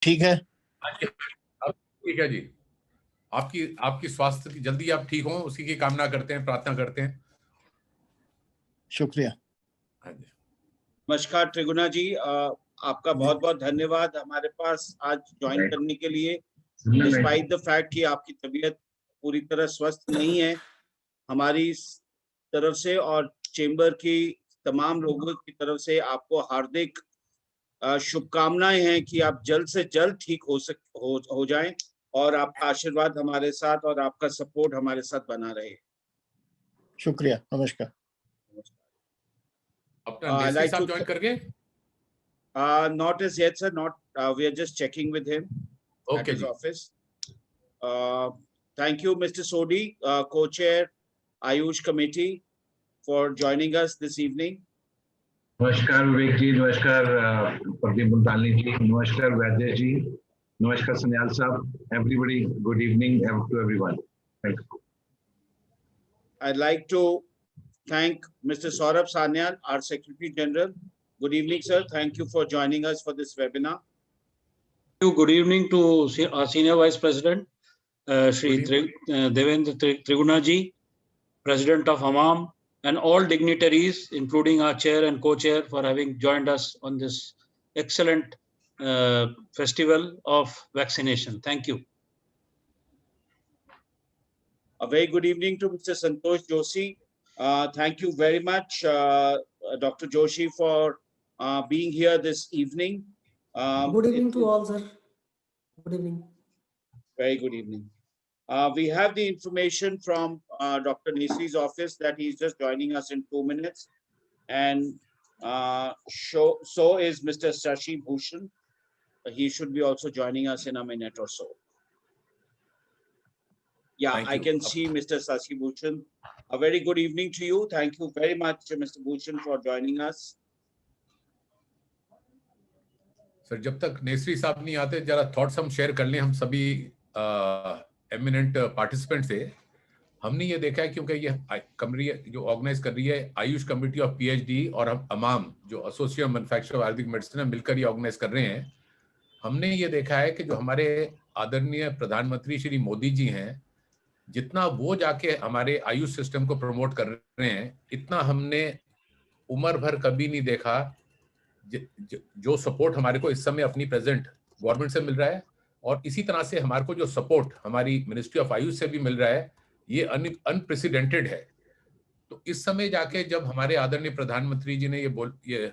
ठीक है। अब ठीक है जी। आपकी आपकी स्वास्थ्य की जल्दी आप ठीक हो, उसी की कामना करते हैं, प्रार्थना करते हैं। शुक्रिया। हाँ जी। नमस्कार त्रिगुणा जी, आपका बहुत बहुत धन्यवाद हमारे पास आज ज्वाइन करने के लिए। डिस्पाइट द फैक्ट कि आपकी तबीयत पूरी तरह स्वस्थ नहीं है, हमारी तरफ से और चेंबर की तमाम लोगों की तरफ से आपको हार्दिक शुभकामनाएं हैं कि आप जल्द से जल्द ठीक हो जाएं और आपका आशीर्वाद हमारे साथ और आपका सपोर्ट हमारे साथ बना रहे। शुक्रिया, नमस्कार। अपना नेस्री साहब ज्वाइन कर गए? Not as yet, sir. Not. We are just checking with him at his office. Thank you, Mr. Sodi, co-chair Ayush Committee, for joining us this evening. नमस्कार विवेक जी, नमस्कार प्रदीप मुल्तानी जी, नमस्कार वैद्य जी, नमस्कार सन्याल साहब. Everybody, good evening to everyone. Thank you. I'd like to thank Mr. Saurabh Sanyal, our Secretary General. Good evening, sir. Thank you for joining us for this webinar. Good evening to our Senior Vice President, Shri Devendra Triguna ji, President of Hamam, and all dignitaries, including our chair and co-chair, for having joined us on this excellent festival of vaccination. Thank you. A very good evening to Mr. Santosh Joshi. Thank you very much, Dr. Joshi, for being here this evening. Good evening to all, sir. Good evening. Very good evening. We have the information from Dr. Nesri's office that he's just joining us in 2 minutes. And so is Mr. Shashi Bhushan. He should be also joining us in a minute or so. Yeah, I can see Mr. Shashi Bhushan. A very good evening to you. Thank you very much, Mr. Bhushan, for joining us. Sir, जब तक necessary साहब नहीं आते, जरा thoughts हम share कर लें हम सभी एमिनेंट पार्टिसिपेंट से। हमने ये देखा है, क्योंकि ये कमेटी जो ऑर्गेनाइज कर रही है आयुष कमेटी ऑफ पीएचडी और हम अमाम जो association manufacturer of Ayurvedic medicine है मिलकर ये ऑर्गेनाइज कर रहे हैं। हमने ये देखा है कि जो हमारे आदरणीय प्रधानमंत्री श्री मोदी जी हैं, जितना वो जाके हमारे आयुष सिस्टम को प्रमोट कर रहे हैं, इतना हमने उम्र भर कभी नहीं देखा। जो सपोर्ट हमारे को इस समय अपनी प्रेजेंट गवर्नमेंट से मिल रहा है, और इसी तरह से हमारे को जो सपोर्ट हमारी मिनिस्ट्री ऑफ आयुष से भी मिल रहा है, ये अनप्रेसिडेंटेड है। तो इस समय जाके जब हमारे आदरणीय प्रधानमंत्री जी ने ये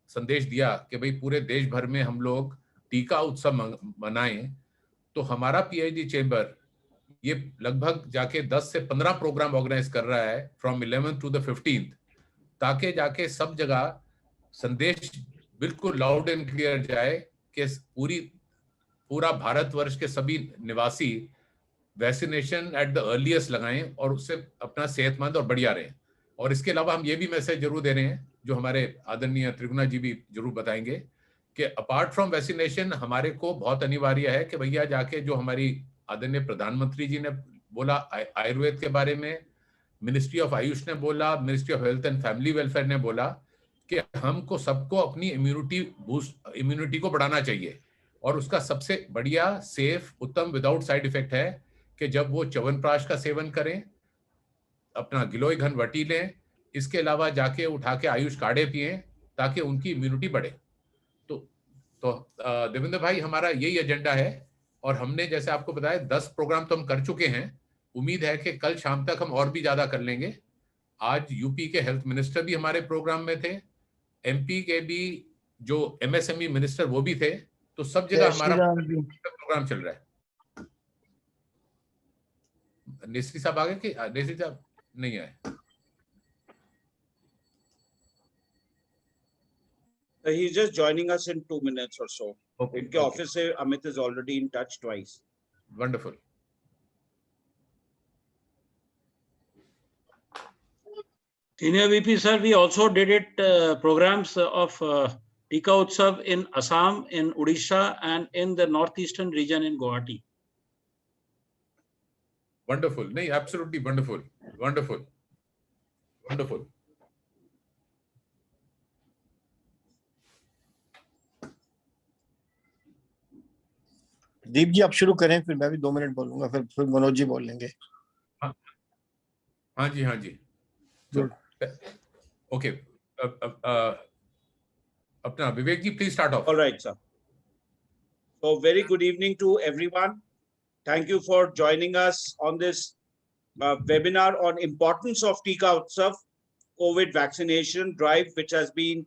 संदेश दिया कि भाई पूरे देश भर में हम लोग टीका उत्सव मनाएं, तो हमारा पीएचडी चेंबर ये लगभग जाके 10 से 15 प्रोग्राम ऑर्गेनाइज कर रहा है from 11th to the 15th, ताकि जाके सब जगह संदेश बिल्कुल लाउड एंड क्लियर जाए कि पूरा भारतवर्ष के सभी निवासी वैक्सीनेशन एट द अर्लीस्ट लगाएं और उससे अपना सेहतमंद और बढ़िया रहें। और इसके अलावा हम ये भी मैसेज जरूर दे रहे हैं, जो हमारे आदरणीय त्रिगुणा जी भी जरूर बताएंगे, कि अपार्ट फ्रॉम वैक्सीनेशन हमारे को बहुत अनिवार्य है कि भैया जाके जो हमारी आदरणीय प्रधानमंत्री जी ने बोला आयुर्वेद के बारे में, मिनिस्ट्री ऑफ आयुष ने बोला, ministry of health and family welfare ने बोला कि हमको सबको अपनी इम्यूनिटी को बढ़ाना चाहिए। और उसका सबसे बढ़िया, सेफ, उत्तम, विदाउट साइड इफेक्ट है कि जब वो च्यवनप्राश का सेवन करें, अपना गिलोय घन वटी लें, इसके अलावा जाके उठा के आयुष काढ़े पिएं ताकि उनकी इम्यूनिटी बढ़े। तो देवेंद्र भाई, हमारा यही एजेंडा है, और हमने जैसे आपको बताया 10 प्रोग्राम तो हम कर चुके हैं। उम्मीद है कि कल शाम तक हम और भी ज्यादा कर लेंगे। आज यूपी के हेल्थ मिनिस्टर भी हमारे प्रोग्राम में थे, एमपी के भी जो एमएसएमई मिनिस्टर वो भी थे, तो सब जगह हमारा प्रोग्राम चल रहा है। नेसरी साहब आ गए कि नेसरी साहब नहीं आए? He's just joining us in 2 minutes or so. Okay. In the office, Amit is already in touch twice. Wonderful. Senior VP, sir, we also did it programs of Tika Utsav in Assam, in Odisha, and in the northeastern region in Guwahati. Wonderful. No, absolutely wonderful. Wonderful. Wonderful. Pradeep ji आप शुरू करें, फिर मैं भी 2 minute बोलूंगा, फिर मनोज जी बोल लेंगे। हाँ जी। तो ओके, अपना Vivek ji please start off. All right, sir. So very good evening to everyone. Thank you for joining us on this webinar on importance of Tika Utsav COVID vaccination drive, which has been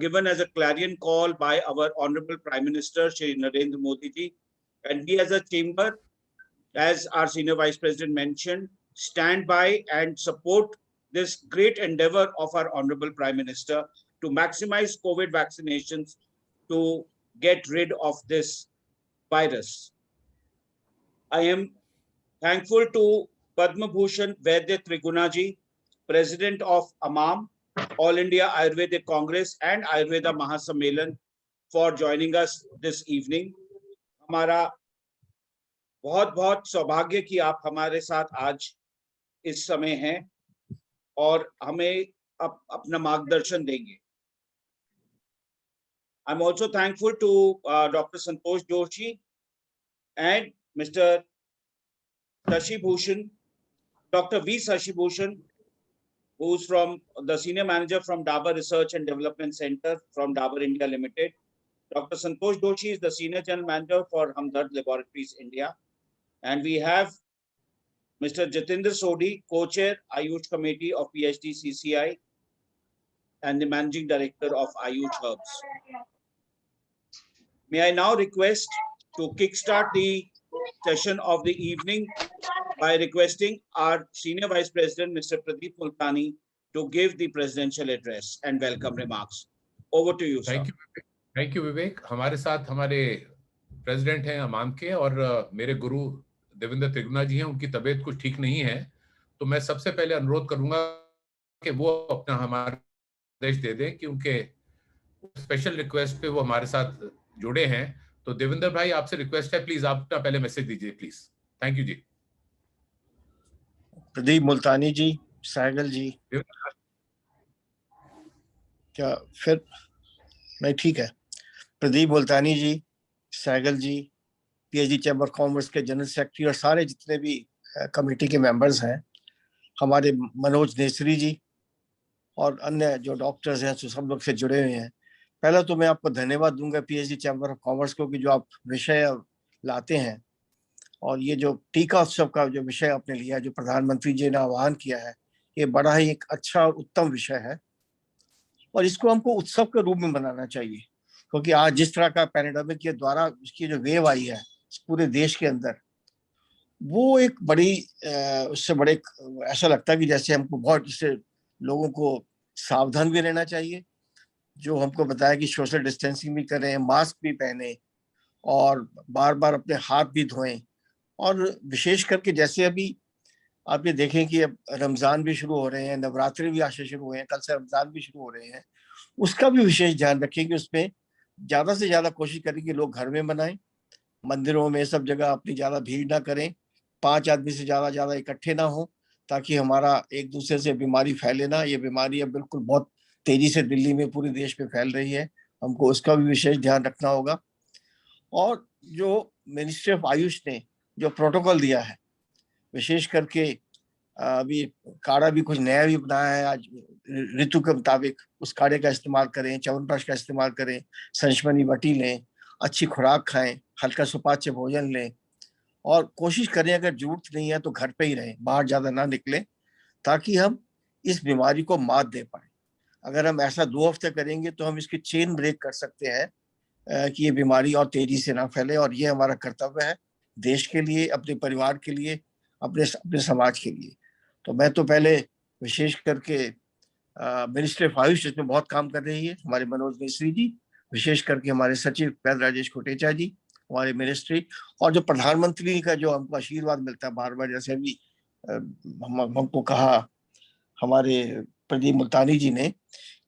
given as a clarion call by our Honorable Prime Minister Shri Narendra Modi ji. And we as a chamber, as our Senior Vice President mentioned, stand by and support this great endeavor of our Honorable Prime Minister to maximize COVID vaccinations to get rid of this virus. I am thankful to Padma Bhushan Vaidya Trigunaji, President of AMAM, All India Ayurvedic Congress and Ayurveda Mahasammelan, for joining us this evening. हमारा बहुत बहुत सौभाग्य कि आप हमारे साथ आज इस समय हैं और हमें अपना मार्गदर्शन देंगे. I'm also thankful to Dr. Santosh Joshi and Mr. Shashi Bhushan, Dr. V. Shashi Bhushan, who's from the Senior Manager from Dabur Research and Development Center from Dabur India Limited. Dr. Santosh Joshi is the Senior General Manager for Hamdard Laboratories India. And we have Mr. Jatinder Sodhi, Co-Chair, Ayush Committee of PhD CCI and the Managing Director of Ayush Herbs. May I now request to kickstart the session of the evening by requesting our Senior Vice President, Mr. Pradeep Multani, to give the presidential address and welcome remarks. Over to you, sir. Thank you, विवेक. हमारे साथ हमारे president हैं अमाम के और मेरे गुरु देवेंद्र त्रिगुना जी हैं. उनकी तबीयत कुछ ठीक नहीं है, तो मैं सबसे पहले अनुरोध करूंगा कि वो अपना हमारा आदेश दे दें कि उनके स्पेशल रिक्वेस्ट पे वो हमारे साथ जुड़े हैं. तो देवेंद्र भाई आपसे रिक्वेस्ट है, प्लीज आप अपना पहले मैसेज दीजिए प्लीज. थैंक यू जी. प्रदीप मुल्तानी जी, सहगल जी, क्या फिर नहीं? ठीक है. प्रदीप मुल्तानी जी, सहगल जी, पीएचडी चैम्बर कॉमर्स के जनरल सेक्रेटरी और सारे जितने भी कमेटी के मेंबर्स हैं, हमारे मनोज नेसरी जी और अन्य जो डॉक्टर्स हैं, सब लोग से जुड़े हुए हैं. पहला तो मैं आपको धन्यवाद दूंगा पीएचडी चैम्बर ऑफ कॉमर्स को कि जो आप विषय लाते हैं और ये जो टीका उत्सव का जो विषय आपने लिया, जो प्रधानमंत्री जी ने आह्वान किया है, ये बड़ा ही एक अच्छा और उत्तम विषय है और इसको हमको उत्सव के रूप में मनाना चाहिए. क्योंकि आज जिस तरह का पैंडेमिक के द्वारा उसकी जो वेव आई है पूरे देश के अंदर, वो एक बड़ी उससे बड़े ऐसा लगता है कि जैसे हमको बहुत इससे लोगों को सावधान भी रहना चाहिए. जो हमको बताया कि सोशल डिस्टेंसिंग भी करें, मास्क भी पहने और बार बार अपने हाथ भी धोएं. और विशेष करके जैसे अभी आप ये देखें कि अब रमजान भी शुरू हो रहे हैं, नवरात्रि भी आज से शुरू हुए हैं, कल से रमजान भी शुरू हो रहे हैं, उसका भी विशेष ध्यान रखें कि उसमें ज्यादा से ज्यादा कोशिश करें कि लोग घर में बनाएं, मंदिरों में सब जगह अपनी ज्यादा भीड़ ना करें, 5 आदमी से ज्यादा इकट्ठे ना हो, ताकि हमारा एक दूसरे से बीमारी फैले ना. ये बीमारी अब बिल्कुल बहुत तेजी से दिल्ली में पूरे देश में फैल रही है, हमको उसका भी विशेष ध्यान रखना होगा. और जो मिनिस्ट्री ऑफ आयुष ने जो प्रोटोकॉल दिया है, विशेष करके अभी काढ़ा भी कुछ नया भी बनाया है आज ऋतु के मुताबिक, उस काढ़े का इस्तेमाल करें, च्यवनप्राश का इस्तेमाल करें, संशमनी वटी लें, अच्छी खुराक खाएं, हल्का सुपाच्य भोजन लें और कोशिश करें अगर जरूरत नहीं है तो घर पे ही रहें, बाहर ज्यादा ना निकलें, ताकि हम इस बीमारी को मात दे पाए. अगर हम ऐसा 2 हफ्ते करेंगे तो हम इसकी चेन ब्रेक कर सकते हैं कि ये बीमारी और तेजी से ना फैले. और ये हमारा कर्तव्य है देश के लिए, अपने परिवार के लिए, अपने समाज के लिए. तो मैं तो पहले विशेष करके मिनिस्ट्री ऑफ आयुष इसमें बहुत काम कर रही है, हमारे मनोज मिश्री जी, विशेष करके हमारे सचिव वैद्य राजेश कोटेचा जी, हमारे मिनिस्ट्री, और जो प्रधानमंत्री का जो हमको आशीर्वाद मिलता है बार बार, जैसे अभी हमको कहा हमारे प्रदीप मुल्तानी जी ने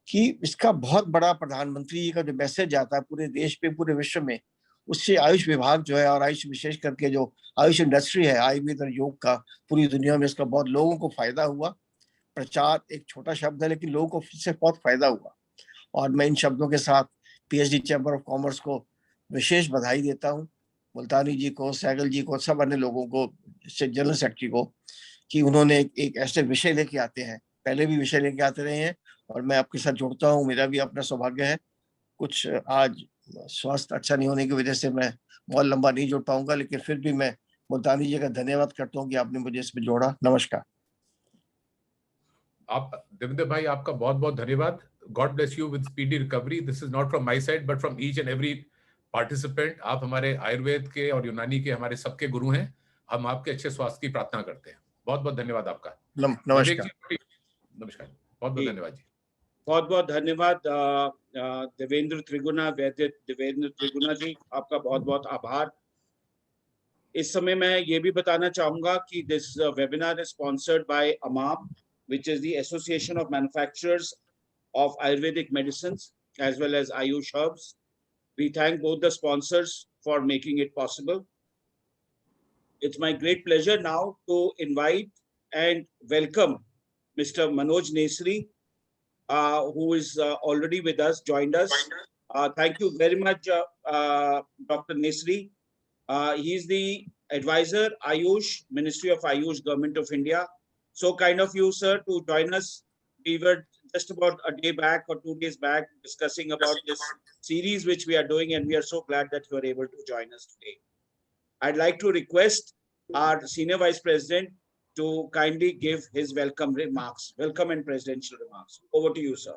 कि इसका बहुत बड़ा प्रधानमंत्री जी का जो मैसेज आता है पूरे देश पे, पूरे विश्व में, उससे आयुष विभाग जो है और आयुष विशेष करके जो आयुष इंडस्ट्री है, आयुर्वेद और योग का, पूरी दुनिया में इसका बहुत लोगों को फायदा हुआ. प्रचार एक छोटा शब्द है लेकिन लोगों को इससे बहुत फायदा हुआ. और मैं इन शब्दों के साथ पीएचडी चैम्बर ऑफ कॉमर्स को विशेष बधाई देता हूँ मुल्तानी जी को, सहगल जी को, सब अन्य लोगों को, जनरल सेक्रेटरी को, कि उन्होंने एक ऐसे विषय लेके आते हैं, पहले भी विषय लेके आते रहे हैं और मैं आपके साथ जुड़ता हूँ। मेरा भी अपना सौभाग्य है। कुछ आज स्वास्थ्य अच्छा नहीं होने की वजह से मैं बहुत लंबा नहीं जुड़ पाऊंगा, लेकिन फिर भी मैं मुल्तानी जी का धन्यवाद करता हूँ कि आपने मुझे इसमें जोड़ा। नमस्कार। आप देवेंद्र भाई, आपका बहुत बहुत धन्यवाद। God bless you with speedy recovery. This is not from my side but from each and every participant. आप हमारे आयुर्वेद के और यूनानी के हमारे सबके गुरु हैं। हम आपके अच्छे स्वास्थ्य की प्रार्थना करते हैं। बहुत बहुत धन्यवाद आपका। विवेक नमस्कार। जी, नमस्कार। बहुत बहुत धन्यवाद जी। बहुत बहुत धन्यवाद देवेंद्र त्रिगुणा, वैद्य देवेंद्र त्रिगुणा जी, आपका बहुत बहुत आभार। इस समय मैं ये भी बताना चाहूंगा कि this webinar is sponsored by अमाम, which is the Association of Manufacturers of Ayurvedic Medicines as well as Ayush Herbs. We thank both the sponsors for making it possible. It's my great pleasure now to invite and welcome Mr. Manoj Nesri, who is already with us, joined us. Thank you very much, Dr. Nesri. He is the advisor, Ayush, Ministry of Ayush, Government of India. So kind of you, sir, to join us. We were just about a day back or 2 days back discussing about this series which we are doing, and we are so glad that you are able to join us today. I'd like to request our Senior Vice President to kindly give his welcome remarks, welcome and presidential remarks. Over to you, sir.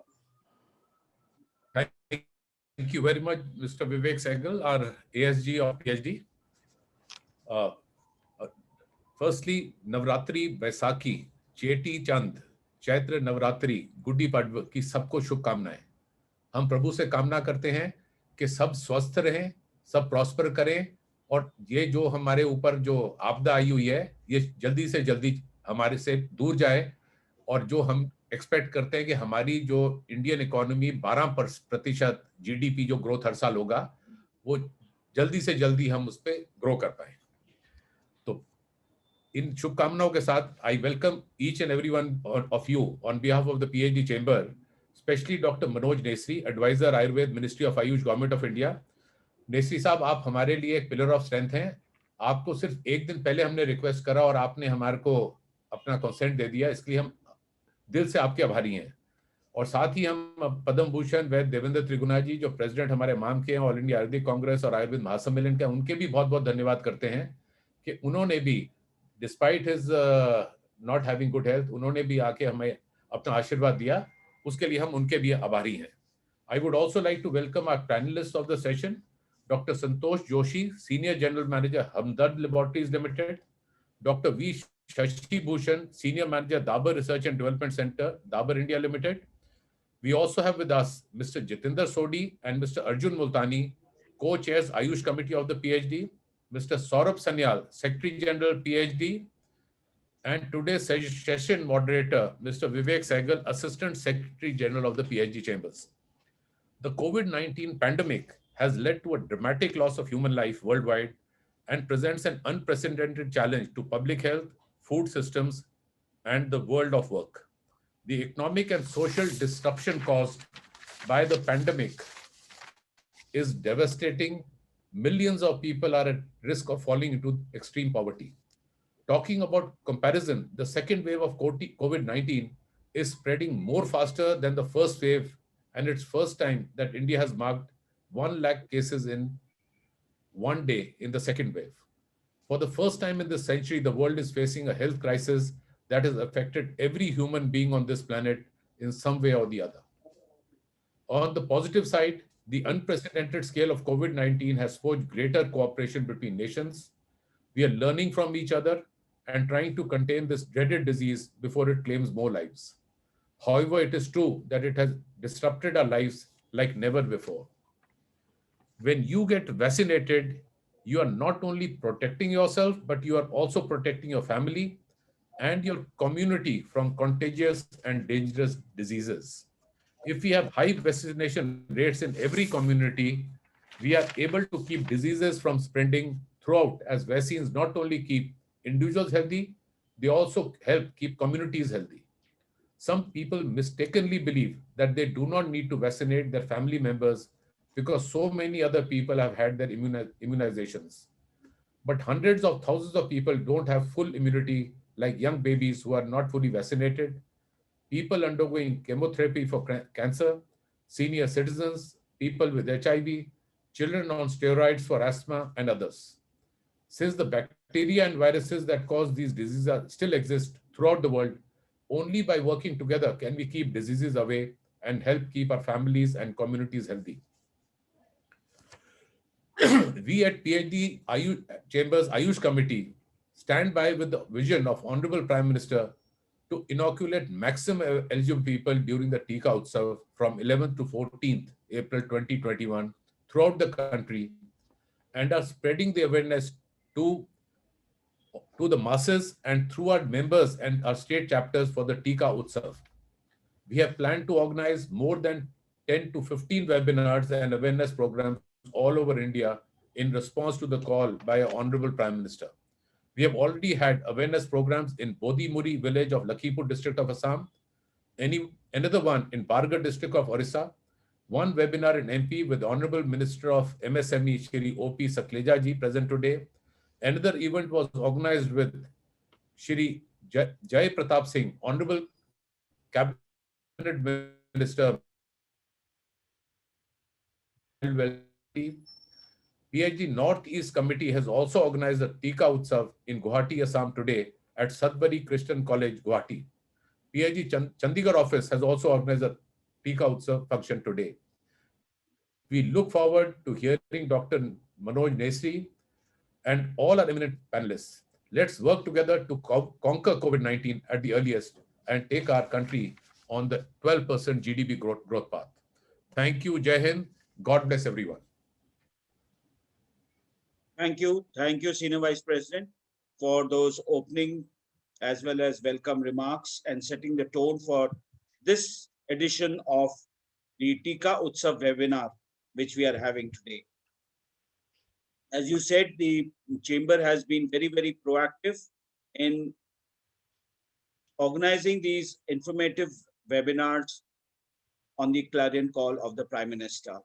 Thank you very much, Mr. Vivek Sehgal, our ASG of PhD. Firstly, Navratri, Baisakhi, Cheti Chand, Chaitra Navratri, Gudi Padwa की सबको शुभकामनाएं। हम प्रभु से कामना करते हैं कि सब स्वस्थ रहें, सब प्रॉस्पर करें, और ये जो हमारे ऊपर जो आपदा आई हुई है ये जल्दी से जल्दी हमारे से दूर जाए, और जो हम एक्सपेक्ट करते हैं कि हमारी जो इंडियन इकोनॉमी 12% GDP जो ग्रोथ हर साल होगा, वो जल्दी से जल्दी हम उस पर ग्रो कर पाए। तो इन शुभकामनाओं के साथ I welcome each and every one of you on behalf of the PhD chamber, especially doctor Manoj Nesari, advisor Ayurveda, ministry of AYUSH, government of India. Nesari साहब, आप हमारे लिए एक पिलर ऑफ स्ट्रेंथ हैं। आपको सिर्फ एक दिन पहले हमने रिक्वेस्ट करा और आपने हमारे को अपना कंसेंट दे दिया, इसलिए हम दिल से आपके आभारी हैं। और साथ ही हम पद्म भूषण वैद्य देवेंद्र त्रिगुणा जी, जो प्रेसिडेंट हमारे माम के हैं, ऑल इंडिया आयुर्वेदिक कांग्रेस और आयुर्वेद महासम्मेलन के, उनके भी बहुत बहुत धन्यवाद करते हैं कि उन्होंने भी despite his not having good health, उन्होंने भी आके हमें अपना आशीर्वाद दिया, उसके लिए हम उनके भी आभारी हैं। I would also like to welcome our panelists of the session, Dr. Santosh Joshi, Senior General Manager, Hamdard Laboratories Limited, Dr. V. Shashi Bhushan, Senior Manager, Dabur Research and Development Center, Dabur India Limited. We also have with us Mr. Jitinder Sodhi and Mr. Arjun Multani, co-chairs Ayush Committee of the PhD, Mr. Saurabh Sanyal, Secretary General, PhD, and today's session moderator, Mr. Vivek Sehgal, Assistant Secretary General of the PhD Chambers. The COVID-19 pandemic has led to a dramatic loss of human life worldwide and presents an unprecedented challenge to public health, food systems, and the world of work. The economic and social disruption caused by the pandemic is devastating. Millions of people are at risk of falling into extreme poverty. Talking about comparison, the second wave of COVID-19 is spreading more faster than the first wave, and it's first time that India has marked 1 lakh cases in one day in the second wave. For the first time in this century, the world is facing a health crisis that has affected every human being on this planet in some way or the other. On the positive side, the unprecedented scale of COVID-19 has forged greater cooperation between nations. We are learning from each other and trying to contain this dreaded disease before it claims more lives. However, it is true that it has disrupted our lives like never before. When you get vaccinated, you are not only protecting yourself, but you are also protecting your family and your community from contagious and dangerous diseases. If we have high vaccination rates in every community, we are able to keep diseases from spreading throughout, as vaccines not only keep individuals healthy, they also help keep communities healthy. Some people mistakenly believe that they do not need to vaccinate their family members because so many other people have had their immunizations. but hundreds of thousands of people don't have full immunity, like young babies who are not fully vaccinated, people undergoing chemotherapy for cancer, senior citizens, people with HIV, children on steroids for asthma, and others. Since the bacteria and viruses that cause these diseases still exist throughout the world, only by working together can we keep diseases away and help keep our families and communities healthy. We at PhD Chambers Ayush Committee stand by with the vision of Honorable Prime Minister to inoculate maximum eligible people during the Tika Utsav from 11th to 14th April 2021 throughout the country, and are spreading the awareness to the masses and through our members and our state chapters for the Tika Utsav. We have planned to organize more than 10 to 15 webinars and awareness programs all over India in response to the call by our Honorable Prime Minister. We have already had awareness programs in Bodhimuri village of Lakhimpur district of Assam, another one in Bargarh district of Orissa, one webinar in MP with Honorable Minister of MSME, Shri O.P. Sakleja ji, present today. Another event was organized with Shri Jai Pratap Singh, Honorable Cabinet Minister. PhD Northeast Committee has also organized a Tika Utsav in Guwahati, Assam today at Sudbury Christian College, Guwahati. PhD Chandigarh office has also organized a Tika Utsav function today. We look forward to hearing Dr. Manoj Nesri and all our eminent panelists. Let's work together to conquer COVID-19 at the earliest and take our country on the 12% GDP growth path. Thank you, Jai Hind. God bless everyone. Thank you, Senior Vice President, for those opening as well as welcome remarks and setting the tone for this edition of the Tika Utsav webinar, which we are having today. As you said, the Chamber has been very, very proactive in organizing these informative webinars on the clarion call of the Prime Minister.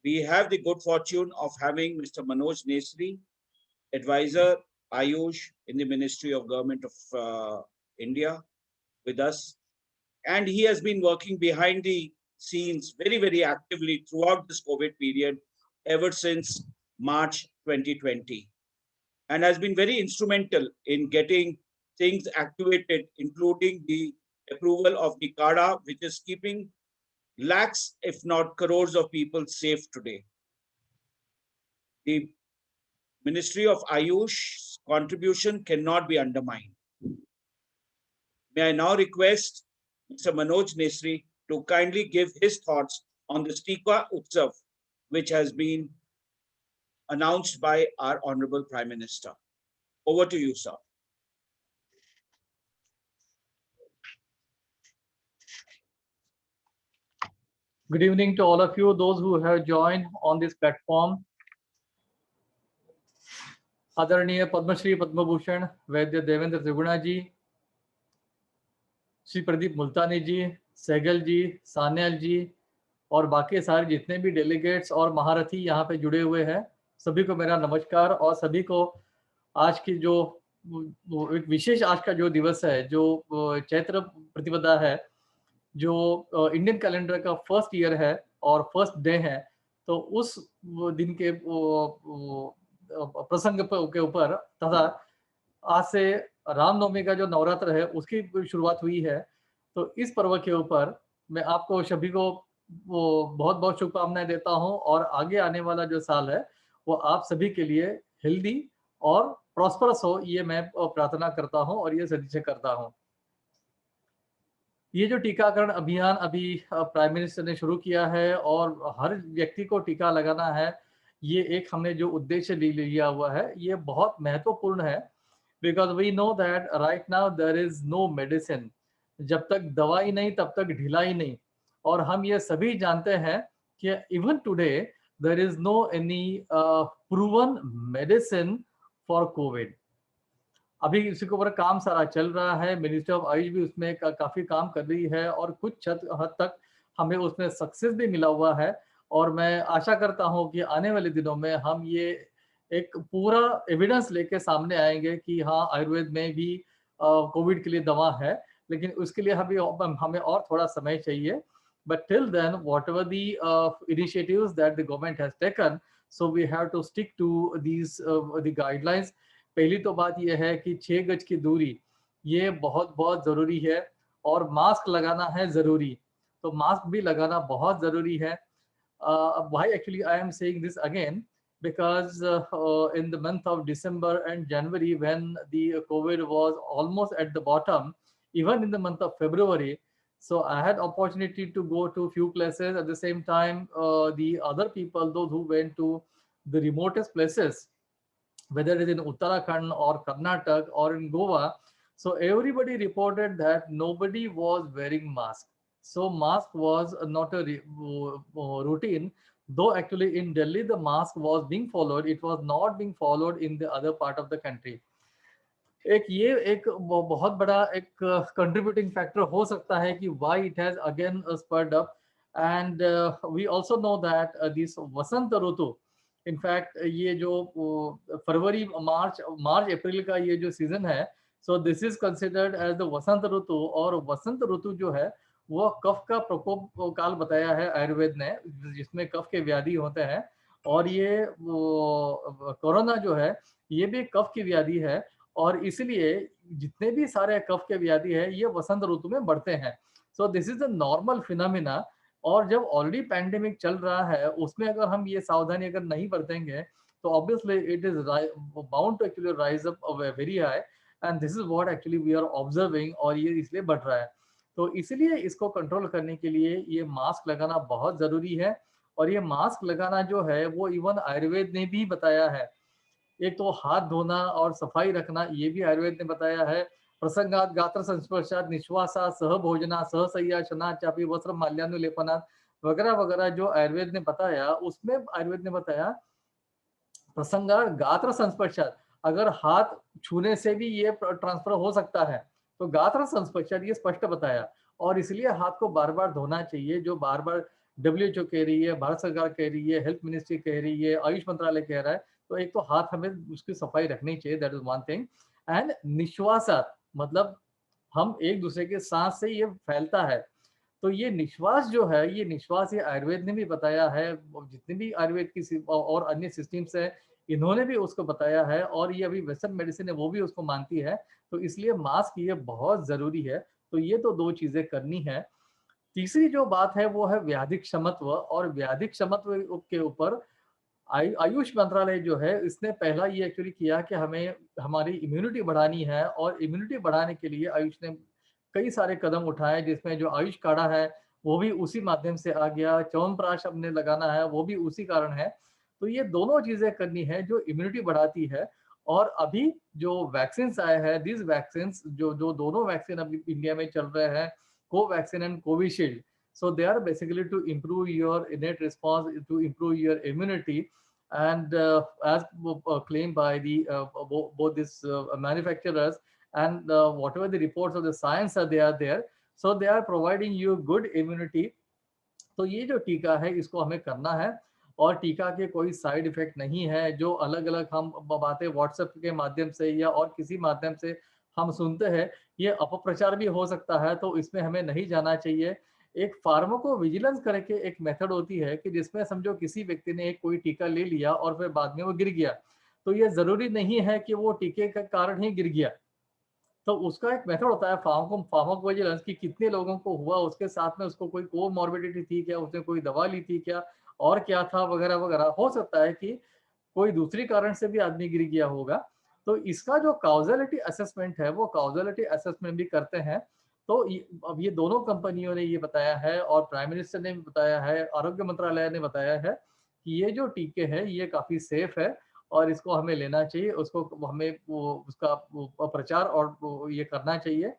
We have the good fortune of having Mr. Manoj Nesri, Advisor Ayush in the Ministry of Government of India, with us. And he has been working behind the scenes very, very actively throughout this COVID period ever since March 2020, and has been very instrumental in getting things activated, including the approval of the CADA, which is keeping lakhs, if not crores of people safe today. The Ministry of Ayush's contribution cannot be undermined. May I now request Mr. Manoj Nesri to kindly give his thoughts on the Tika Utsav, which has been announced by our Honorable Prime Minister. Over to you, sir. Good evening to all of you, those who have joined on this platform. आदरणीय पद्मश्री पद्म भूषण वैद्य देवेंद्र त्रिगुणा जी, श्री प्रदीप मुल्तानी जी, सहगल जी, सान्याल जी और बाकी सारे जितने भी delegates और महारथी यहाँ पे जुड़े हुए हैं, सभी को मेरा नमस्कार। और सभी को आज की जो एक विशेष आज का जो दिवस है, जो चैत्र प्रतिपदा है, जो इंडियन कैलेंडर का फर्स्ट ईयर है और फर्स्ट डे है, तो उस दिन के प्रसंग के ऊपर तथा आज से रामनवमी का जो नवरात्र है उसकी शुरुआत हुई है, तो इस पर्व के ऊपर मैं आपको सभी को बहुत बहुत शुभकामनाएं देता हूं और आगे आने वाला जो साल है वो आप सभी के लिए हेल्दी और प्रॉस्परस हो, ये मैं प्रार्थना करता हूं और ये सदिच्छा करता हूं। ये जो टीकाकरण अभियान अभी प्राइम मिनिस्टर ने शुरू किया है और हर व्यक्ति को टीका लगाना है, ये एक हमने जो उद्देश्य लिया हुआ है ये बहुत महत्वपूर्ण है, because we know that right now there is no medicine. जब तक दवाई नहीं तब तक ढिलाई नहीं, और हम ये सभी जानते हैं कि even today there is no any proven medicine for COVID. अभी इसके ऊपर काम सारा चल रहा है, मिनिस्ट्री ऑफ आयुष भी उसमें काफी काम कर रही है और कुछ हद तक हमें उसमें सक्सेस भी मिला हुआ है। और मैं आशा करता हूं कि आने वाले दिनों में हम ये एक पूरा एविडेंस लेके सामने आएंगे कि हाँ आयुर्वेद में भी कोविड के लिए दवा है, लेकिन उसके लिए हमें और थोड़ा समय चाहिए. But till then, whatever the initiatives that the government has taken, so we have to stick to these the guidelines. पहली तो बात ये है कि 6 गज की दूरी ये बहुत बहुत ज़रूरी है और मास्क लगाना है ज़रूरी, तो मास्क भी लगाना बहुत ज़रूरी है. Why actually I am saying this again? Because in the month of December and January, when the COVID was almost at the bottom, even in the month of February, so I had opportunity to go to few places. At the same time, the other people, those who went to the remotest places, whether it is in Uttarakhand or Karnataka or in Goa, so everybody reported that nobody was wearing mask. So mask was not a routine, though actually in Delhi the mask was being followed, it was not being followed in the other part of the country. एक बहुत बड़ा एक contributing factor हो सकता है कि why it has again spurred up. And we also know that this Vasant Ritu, in fact ये जो फरवरी मार्च अप्रैल का ये जो सीजन है, so this is considered as the वसंत ऋतु. और वसंत ऋतु जो है वो कफ का प्रकोप काल बताया है आयुर्वेद ने, जिसमें कफ के व्याधि होते हैं. और ये कोरोना जो है ये भी कफ की व्याधि है, और इसलिए जितने भी सारे कफ के व्याधि है ये वसंत ऋतु में बढ़ते हैं. So this is a normal phenomena. और जब ऑलरेडी पैंडेमिक चल रहा है उसमें अगर हम ये सावधानी अगर नहीं बरतेंगे तो obviously it is bound to actually rise up very high. And this is what actually we are observing, और ये इसलिए बढ़ रहा है. तो इसलिए इसको कंट्रोल करने के लिए ये मास्क लगाना बहुत जरूरी है. और ये मास्क लगाना जो है वो इवन आयुर्वेद ने भी बताया है. एक तो हाथ धोना और सफाई रखना ये भी आयुर्वेद ने बताया है. प्रसंगात गात्र संस्पर्शात निश्वासा सह भोजना सह सय्यासना चापी वस्त्र माल्यानुलेपनात वगैरह वगैरह जो आयुर्वेद ने बताया, उसमें आयुर्वेद ने बताया प्रसंगात गात्र संस्पर्शात, अगर हाथ छूने से भी ये ट्रांसफर हो सकता है तो गात्र संस्पर्शात ये स्पष्ट बताया. और इसलिए हाथ को बार बार धोना चाहिए, जो बार बार WHO कह रही है, भारत सरकार कह रही है, हेल्थ मिनिस्ट्री कह रही है, आयुष मंत्रालय कह रहा है. तो एक तो हाथ हमें उसकी सफाई रखनी चाहिए, that is one thing. And निश्वासात मतलब हम एक दूसरे के सांस से ये फैलता है, तो ये निश्वास जो है ये निश्वास ये आयुर्वेद ने भी बताया है. जितने भी आयुर्वेद की और अन्य सिस्टम्स है इन्होंने भी उसको बताया है, और ये अभी वेस्टर्न मेडिसिन है वो भी उसको मानती है. तो इसलिए मास्क ये बहुत जरूरी है. तो ये तो दो चीजें करनी है. तीसरी जो बात है वो है व्याधि क्षमत्व. और व्याधि क्षमत्व के ऊपर आयुष मंत्रालय जो है इसने पहला ये एक्चुअली किया कि हमें हमारी इम्यूनिटी बढ़ानी है. और इम्यूनिटी बढ़ाने के लिए आयुष ने कई सारे कदम उठाए, जिसमें जो आयुष काढ़ा है वो भी उसी माध्यम से आ गया. च्यवनप्राश हमने लगाना है वो भी उसी कारण है. तो ये दोनों चीजें करनी है जो इम्यूनिटी बढ़ाती है. और अभी जो वैक्सीन आए हैं, दिस वैक्सीन जो दोनों वैक्सीन अभी इंडिया में चल रहे हैं, Covaxin and Covishield, so they are basically to improve your innate response, to improve your immunity. And as claimed by the both these manufacturers, and whatever the reports of the science are there, so they are providing you good immunity. तो ये जो टीका है इसको हमें करना है. और टीका के कोई साइड इफेक्ट नहीं है. जो अलग अलग हम बातें व्हाट्सएप के माध्यम से या और किसी माध्यम से हम सुनते हैं, ये अपप्रचार भी हो सकता है, तो इसमें हमें नहीं जाना चाहिए. एक फार्माको विजिलेंस करके एक मेथड होती है कि जिसमें समझो किसी व्यक्ति ने एक कोई टीका ले लिया और फिर बाद में वो गिर गया, तो ये जरूरी नहीं है कि वो टीके के कारण ही गिर गया. तो उसका एक मेथड होता है फार्माको विजिलेंस कि कितने लोगों को हुआ, उसके साथ में उसको कोई कोमॉर्बिडिटी थी क्या, उसने कोई दवा ली थी क्या, और क्या था वगैरह वगैरह. हो सकता है कि कोई दूसरी कारण से भी आदमी गिर गया होगा. तो इसका जो काउजलिटी असेसमेंट है वो काउजलिटी असेसमेंट भी करते हैं. तो अब ये दोनों कंपनियों ने ये बताया है और प्राइम मिनिस्टर ने भी बताया है, आरोग्य मंत्रालय ने बताया है कि ये जो टीके हैं ये काफी सेफ है और इसको हमें लेना चाहिए, उसको हमें उसका प्रचार और ये करना चाहिए.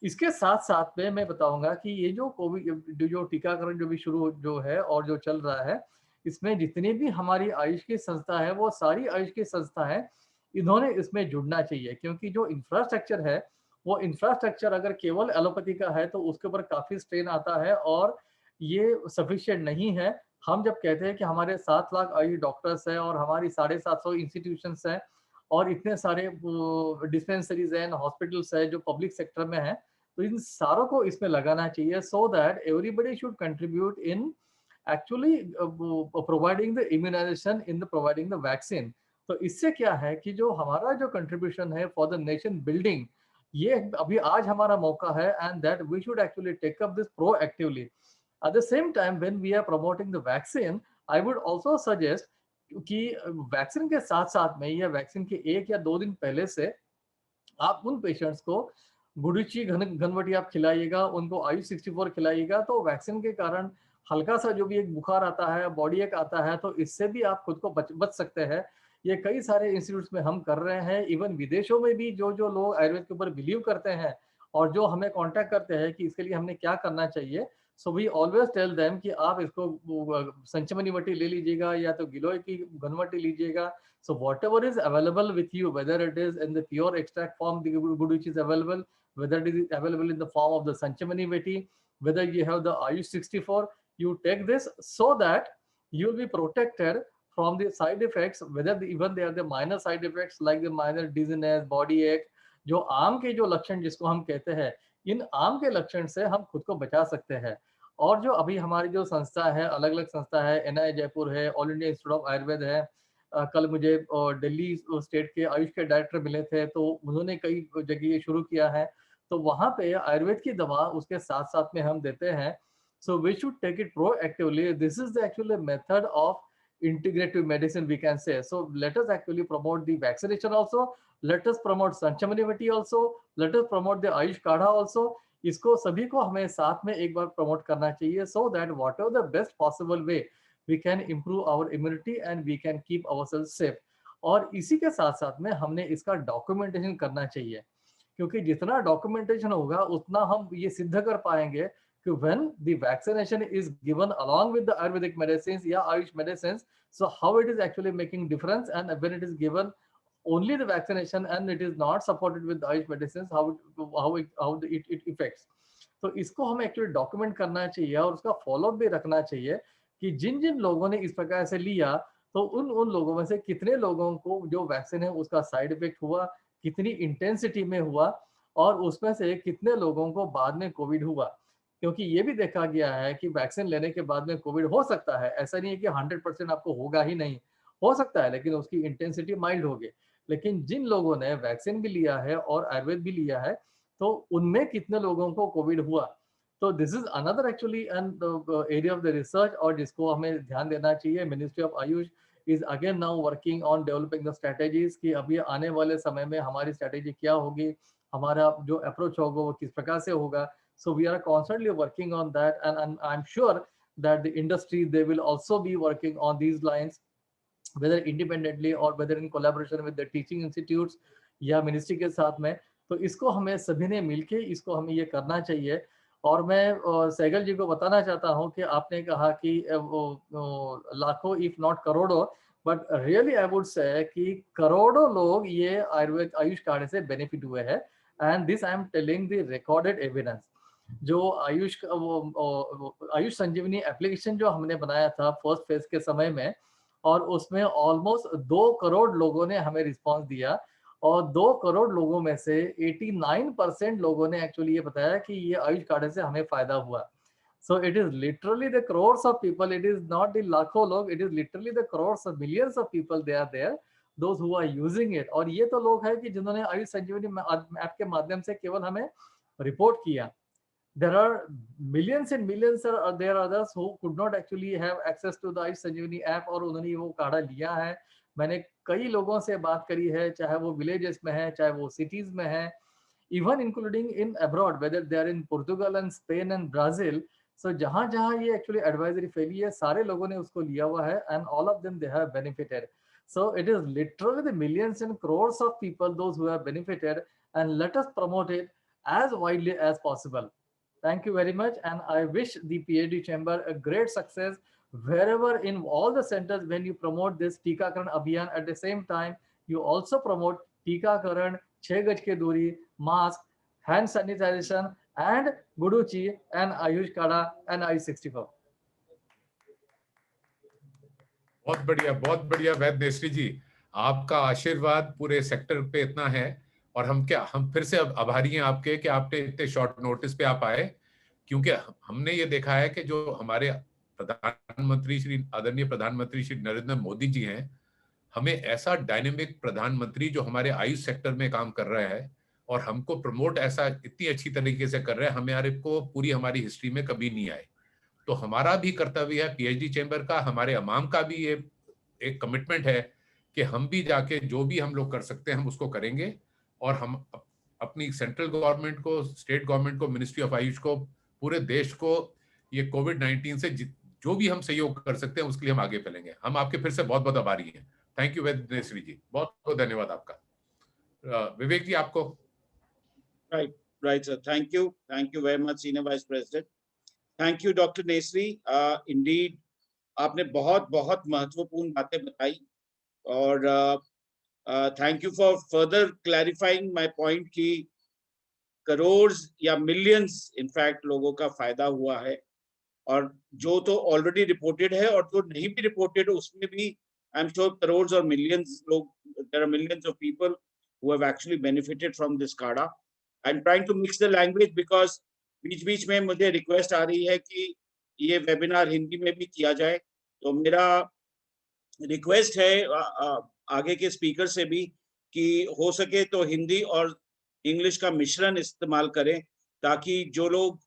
इसके साथ साथ में मैं बताऊंगा कि ये जो कोविड जो टीकाकरण जो भी शुरू जो है और जो चल रहा है, इसमें जितनी भी हमारी आयुष की संस्था है वो सारी आयुष की संस्था है, इन्होंने इसमें जुड़ना चाहिए. क्योंकि जो इंफ्रास्ट्रक्चर है वो इंफ्रास्ट्रक्चर अगर केवल एलोपैथी का है तो उसके ऊपर काफी स्ट्रेन आता है और ये सफिशिएंट नहीं है. हम जब कहते हैं कि हमारे 7 लाख आयुष डॉक्टर्स हैं और हमारी 750 इंस्टीट्यूशंस हैं और इतने सारे डिस्पेंसरीज हैं, हॉस्पिटल्स हैं जो पब्लिक सेक्टर में हैं, तो इन सारों को इसमें लगाना चाहिए so that everybody should contribute in actually providing the immunisation in the providing the vaccine. तो इससे क्या है कि जो हमारा जो कंट्रीब्यूशन है फॉर द नेशन बिल्डिंग, ये अभी आज हमारा मौका है and that we should actually take up this proactively. At the same time, when we are promoting the vaccine, I would also suggest कि वैक्सीन के साथ साथ में या वैक्सीन के 1 या 2 दिन पहले से आप उन पेशेंट्स को गुडुची घनवटी आप खिलाइएगा, उनको आयुष 64 खिलाइएगा, तो वैक्सीन के कारण हल्का सा जो भी एक बुखार आता है, बॉडी एक आता है, तो इससे भी आप खुद को बच सकते हैं। ये कई सारे इंस्टीट्यूट्स में हम कर रहे हैं। इवन विदेशों में भी जो लोग आयुर्वेद के ऊपर बिलीव करते हैं और जो हमें कांटेक्ट करते हैं कि इसके लिए हमने क्या करना चाहिए, so we always tell them कि आप इसको संचमनी वटी ले लीजिएगा या तो गिलोय की घनवटी लीजिएगा। So whatever is available with you, whether it is in the pure extract form, the good which is available, whether it is available in the form of the Sanchamani Veti, whether you have the Ayush 64, you take this so that you will be protected from the side effects, whether even they are the minor side effects like the minor dizziness, body ache, जो आम के जो लक्षण जिसको हम कहते हैं, इन आम के लक्षण से हम खुद को बचा सकते हैं। और जो अभी हमारी जो संस्था है, अलग अलग संस्था है, NI जयपुर है, all India institute of Ayurveda है, कल मुझे दिल्ली स्टेट के आयुष के डायरेक्टर मिले थे, तो उन्होंने कई जगह ये शुरू किया है, तो वहाँ पे आयुर्वेद की दवा उसके साथ साथ में हम देते हैं। So we should take it proactively. This is the actually method of integrative medicine we can say. So let us actually promote the vaccination also, let us promote Sanchamani Vati also, let us promote the Ayush Kadha also. इसको सभी को हमें साथ में एक बार promote करना चाहिए so that whatever the best possible way we can improve our immunity and we can keep ourselves safe. और इसी के साथ साथ में हमने इसका डॉक्यूमेंटेशन करना चाहिए, क्योंकि जितना डॉक्यूमेंटेशन होगा उतना हम ये सिद्ध कर पाएंगे कि when the vaccination is given along with the Ayurvedic medicines या Ayush medicines, so how it is actually making difference, and when it is given only the vaccination and it is not supported with the Ayush medicines, how it affects. तो इसको हमें actually document करना चाहिए और उसका follow up भी रखना चाहिए कि जिन जिन लोगों ने इस प्रकार से लिया, तो उन लोगों में से कितने लोगों को जो वैक्सीन है उसका साइड इफेक्ट हुआ, कितनी इंटेंसिटी में हुआ, और उसमें से कितने लोगों को बाद में कोविड हुआ। क्योंकि ये भी देखा गया है कि वैक्सीन लेने के बाद में कोविड हो सकता है, ऐसा नहीं है कि 100% आपको होगा ही नहीं, हो सकता है, लेकिन उसकी इंटेंसिटी माइल्ड होगी। लेकिन जिन लोगों ने वैक्सीन भी लिया है और आयुर्वेद भी लिया है, तो उनमें कितने लोगों को कोविड हुआ। तो this is another actually an area of the research, और जिसको हमें ध्यान देना चाहिए। Ministry of Ayush is again now working on developing the strategies कि अभी आने वाले समय में हमारी स्ट्रेटेजी क्या होगी, हमारा जो अप्रोच होगा वो किस प्रकार से होगा। So we are constantly working on that, and I'm sure that the industry, they will also be working on these lines, whether independently or whether in collaboration with the teaching institutes या ministry के साथ में। तो इसको हमें सभी ने मिलके इसको हमें ये करना चाहिए। और मैं सहगल जी को बताना चाहता हूँ कि आपने कहा कि लाखों इफ नॉट करोड़ों, but really I would say कि करोड़ों लोग ये आयुर्वेद आयुष कार्ड से बेनिफिट हुए हैं, and this I am telling the recorded evidence. जो आयुष संजीवनी एप्लीकेशन जो हमने बनाया था फर्स्ट फेज के समय में, और उसमें ऑलमोस्ट 2 करोड़ लोगों ने हमें रिस्पांस दिया, और 2 करोड़ लोगों में से 89% लोगों ने एक्चुअली ये बताया कि ये आयुष कार्ड से हमें फायदा हुआ। So it is literally the crores of people, it is not the लाखों लोग, it is literally the crores of millions of people, they are there those who are using it. और ये तो लोग हैं कि जिन्होंने आयुष संजीवनी ऐप के माध्यम से केवल हमें रिपोर्ट किया। There are millions and millions, there are others who could not actually have access to the Ayush Sanjeevani app, और उन्होंने वो काढ़ा लिया है। मैंने कई लोगों से बात करी है, चाहे वो विलेजेस में है, चाहे वो सिटीज में है, even including in abroad, whether they are in Portugal and Spain and Brazil. So जहाँ जहाँ ये actually advisory फैली है, सारे लोगों ने उसको लिया हुआ है, and all of them they have benefited. So it is literally the millions and crores of people, those who have benefited, and let us promote it as widely as possible. Thank you very much, and I wish the PhD chamber a great success wherever in all the centers when you promote this Tikakaran Abhiyan. At the same time, you also promote Tikakaran, 6 गज की दूरी, mask, hand sanitization, and Guduchi and Ayush Kada and Ayush 64. बहुत बढ़िया वैद नेश्री जी, आपका आशीर्वाद पूरे sector पे इतना है, और हम फिर से आभारी हैं आपके कि आपने इतने शॉर्ट नोटिस पे आप आए, क्योंकि हमने ये देखा है कि जो हमारे आदरणीय प्रधानमंत्री श्री नरेंद्र मोदी जी हैं, हमें ऐसा डायनेमिक प्रधानमंत्री जो हमारे आयुष सेक्टर में काम कर रहा है और हमको प्रमोट ऐसा इतनी अच्छी तरीके से कर रहे हैं, हमारे को पूरी हमारी हिस्ट्री में कभी नहीं आए। तो हमारा भी कर्तव्य है, पीएचडी चैम्बर का, हमारे अमाम का भी ये एक कमिटमेंट है कि हम भी जाके जो भी हम लोग कर सकते हैं हम उसको करेंगे, और हम अपनी सेंट्रल गवर्नमेंट को, स्टेट गवर्नमेंट को, मिनिस्ट्री ऑफ आयुष को, पूरे देश को ये कोविड-19 से जो भी हम सहयोग कर सकते हैं उसके लिए हम आगे फैलेंगे। हम आपके फिर से बहुत बहुत आभारी हैं। थैंक यू वैद नेश्री जी, बहुत बहुत धन्यवाद आपका। विवेक जी आपको। Right, sir. Thank you very much, Senior Vice President. Thank you, Dr. Nesri. Indeed, आपने बहुत बहुत महत्वपूर्ण बातें बताई, और thank you for further clarifying my point कि करोड़ या मिलियंस इनफैक्ट लोगों का फायदा हुआ है, और जो तो ऑलरेडी रिपोर्टेड है और जो नहीं भी रिपोर्टेड उसमें भी आई एम श्योर करोड़ और मिलियंस लोग, there are millions of people who have actually benefited from this kadha. I am trying to mix the language because बीच बीच में मुझे रिक्वेस्ट आ रही है कि ये वेबिनार हिंदी में भी किया जाए, तो मेरा रिक्वेस्ट है आगे के स्पीकर से भी कि हो सके तो हिंदी और इंग्लिश का मिश्रण इस्तेमाल करें, ताकि जो लोग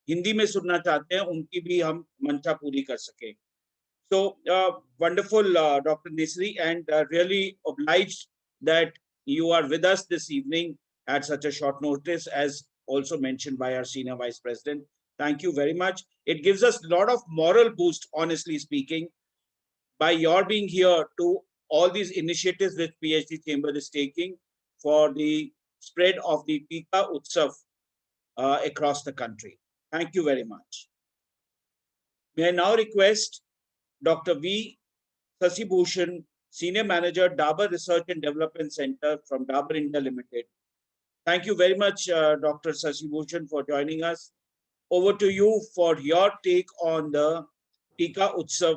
हिंदी में सुनना चाहते हैं उनकी भी हम मंशा पूरी कर सकें। So wonderful, Dr. Nesri, and really obliged that you are with us this evening at such a short notice, as also mentioned by our Senior Vice President. Thank you very much. It gives us a lot of moral boost, honestly speaking, by your being here to all these initiatives which PhD Chamber is taking for the spread of the Tika Utsav across the country. Thank you very much. May I now request Dr. V. Sasibhushan, Senior Manager, Dabur Research and Development Center from Dabur India Limited. Thank you very much, Dr. Sasibhushan, for joining us. Over to you for your take on the Tika Utsav,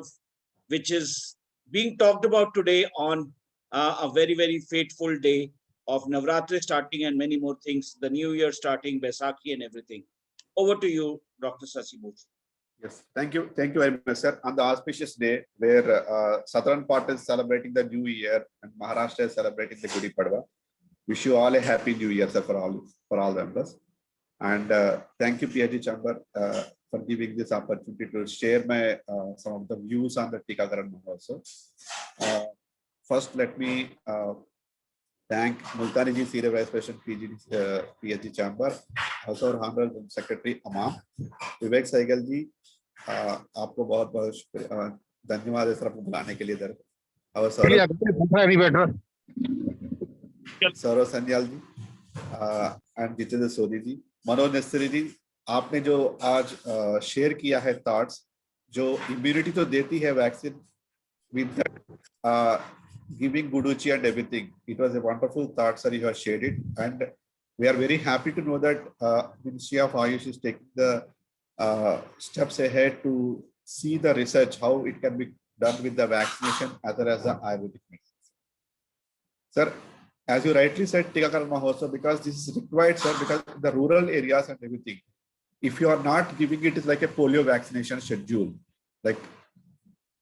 which is being talked about today on a very, very fateful day of Navratri starting and many more things, the New Year starting, Baisakhi and everything. Over to you, Dr. Sasibhushan. Yes, thank you very much, sir. On the auspicious day where southern part is celebrating the New Year and Maharashtra is celebrating the Gudi Padwa, wish you all a happy New Year, sir, for all members. And thank you, PhD Chamber, for giving this opportunity to share my some of the views on the Tikakaran also. First, let me thank Multani ji, Senior Vice President, PhD Chamber, also our Honorable Secretary Amam, Vivek Saigal ji, आपको बहुत बहुत धन्यवाद है sir आपको बुलाने के लिए इधर, और सौरभ सन्याल जी एंड जितेंद्र सोनी जी, मनोज नेस्री जी, आपने जो आज शेयर किया है थॉट्स, जो इम्यूनिटी तो देती है vaccine, with that giving Guduchi and everything. It was a wonderful thought, sir. You have shared it, and we are very happy to know that Ministry of Ayush is taking the steps ahead to see the research, how it can be done with the vaccination as well as the Ayurvedic medicine. Sir, as you rightly said, Tikakaran Mahotsav, because this is required, sir, because the rural areas and everything, if you are not giving it, is like a polio vaccination schedule. Like,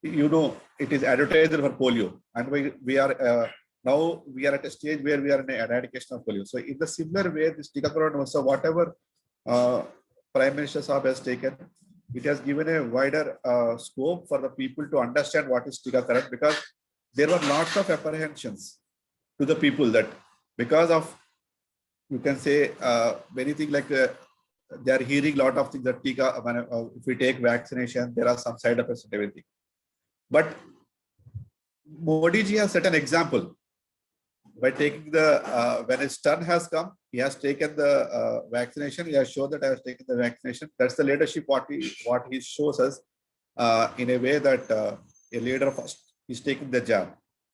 you know, it is advertised for polio, and we are now we are at a stage where we are in an eradication of polio. So in the similar way, this Tikakaran Mahotsav, whatever Prime Minister Saab has taken, it has given a wider scope for the people to understand what is Tikakaran, because there were lots of apprehensions to the people that because of, you can say, many things like they are hearing a lot of things that Tika, if we take vaccination, there are some side effects and everything. But Modi ji has set an example by taking the, when his turn has come, he has taken the vaccination. He has shown that I have taken the vaccination. That's the leadership what he shows us in a way that a leader first is taking the job.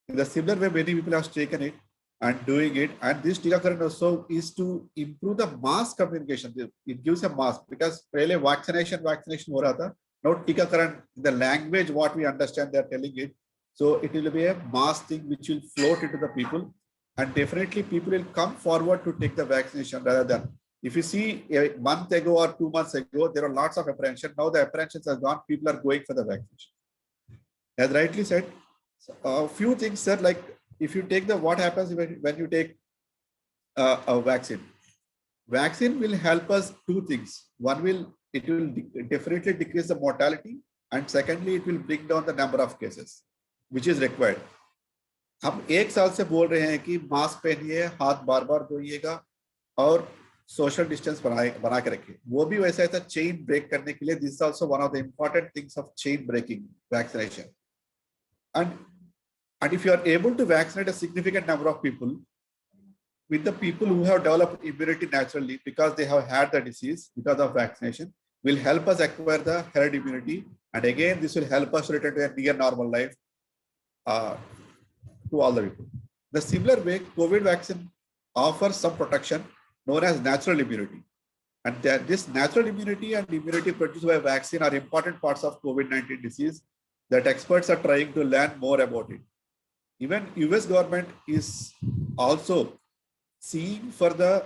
In the similar way, many people have taken it and doing it. And this Tikakaran also is to improve the mass communication. It gives a mass, because really vaccination ho raha tha. Now Tikakaran, the language what we understand, they are telling it. So it will be a mass thing which will float into the people, and definitely people will come forward to take the vaccination rather than, if you see a month ago or 2 months ago, there are lots of apprehension. Now the apprehensions are gone. People are going for the vaccination. As rightly said, a few things, sir, like if you take the, what happens when you take a vaccine. Vaccine will help us two things. One it will definitely decrease the mortality, and secondly, it will bring down the number of cases, which is required. हम 1 साल से बोल रहे हैं कि mask पहनिए, हाथ बार बार धोइएगा और सोशल डिस्टेंस बना के रखिए. वो भी वैसा था चेन ब्रेक करने के लिए. This is also one of the important things of chain breaking, vaccination. And if you are able to vaccinate a significant number of people, with the people who have developed immunity naturally because they have had the disease because of vaccination, will help us acquire the herd immunity. And again, this will help us return to a near normal life to all the people. The similar way, COVID vaccine offers some protection known as natural immunity. And this natural immunity and immunity produced by vaccine are important parts of COVID-19 disease that experts are trying to learn more about it. Even US government is also seeing for the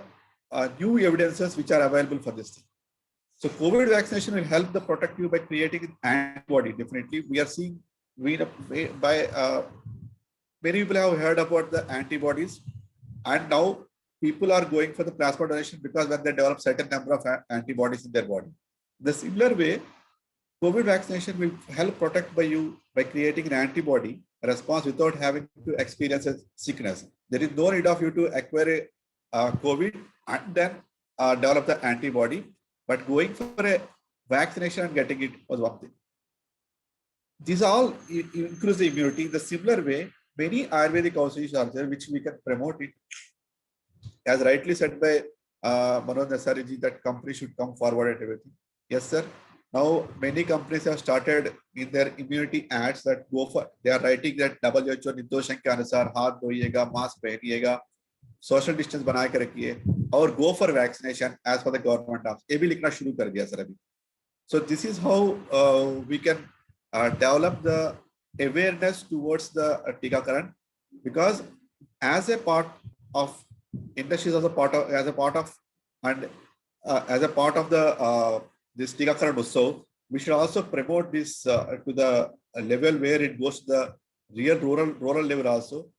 new evidences which are available for this thing. So COVID vaccination will help the protect you by creating an antibody. Definitely, we are seeing many people have heard about the antibodies, and now people are going for the plasma donation because when they develop certain number of antibodies in their body. The similar way, COVID vaccination will help protect by creating an antibody response without having to experience a sickness. There is no need of you to acquire a COVID and then develop the antibody, but going for a vaccination and getting it was one thing. These all increase the immunity. The similar way, many Ayurvedic aushadhis are there which we can promote it. As rightly said by Manoj Nasari ji, that companies should come forward and everything. Yes, sir. Now, many companies have started in their immunity ads that go for, they are writing that WHO निर्देशों के अनुसार हाथ धोइएगा, mask पहनिएगा, social distance बना के रखिए और go for vaccination as per the government norms. ये भी लिखना शुरू कर दिया सर अभी. So this is how we can develop the awareness towards the Tikakaran, because as a part of industries, as a part of the this Tikakaran also, we should also promote this to the level where it goes to the real rural level also,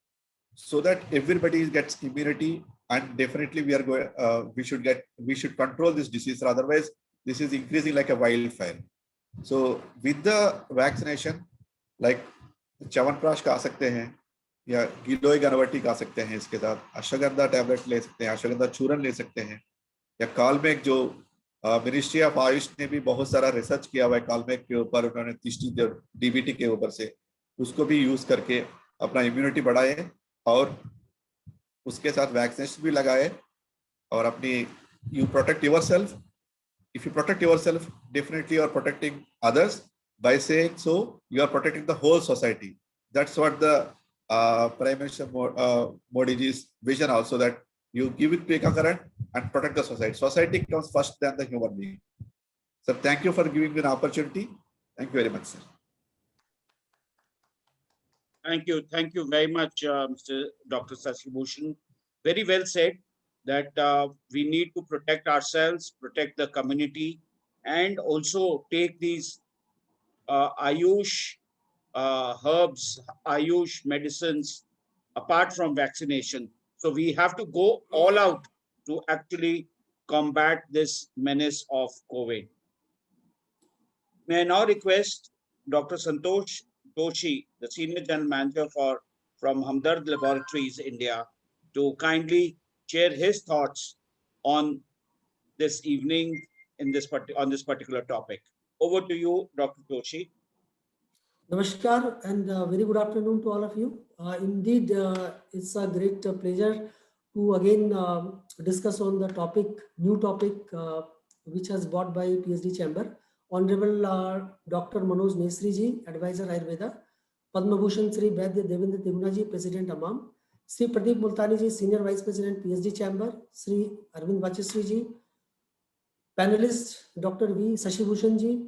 so that everybody gets immunity. And definitely we are going, we should control this disease. Otherwise, this is increasing like a wildfire. So with the vaccination, like chyawanprash खा सकते हैं या गिलोय गनवटी खा सकते हैं, इसके साथ ashwagandha tablet ले सकते हैं, अश्वगंधा चूरन ले सकते हैं, या कालमेघ जो मिनिस्ट्री ऑफ आयुष ने भी बहुत सारा रिसर्च किया हुआ है कालमेघ के ऊपर, उन्होंने तिष्टि डीबीटी के ऊपर से उसको भी यूज करके अपना इम्यूनिटी बढ़ाए और उसके साथ वैक्सीनेशन भी लगाए और अपनी you protect yourself. If you protect yourself, definitely you are protecting others. By saying so, you are protecting the whole society. That's what the Prime Minister Modi ji's vision also, that you give it Tikakaran and protect the society. Society comes first than the human being. So thank you for giving me an opportunity. Thank you very much, sir. Thank you. Thank you very much, Mr. Dr. Shashi Bhushan. Very well said that we need to protect ourselves, protect the community, and also take these Ayush herbs, Ayush medicines apart from vaccination. So we have to go all out to actually combat this menace of COVID. May I now request Dr. Santosh Doshi, the Senior General Manager from Hamdard Laboratories, India, to kindly share his thoughts on this evening on this particular topic. Over to you, Dr. Doshi. Namaskar and very good afternoon to all of you. Indeed, it's a great pleasure to again discuss on the topic, new topic, which has brought by PhD Chamber. Honorable Dr. Manoj Nesri ji, Advisor Ayurveda, Padma Bhushan Sri Vaidya Devendra Triguna ji, President AMAM, Sri Pradeep Multani ji, Senior Vice President PhD Chamber, Sri Arvind Vachesri ji, panelist Dr. V. Shashi Bhushan ji,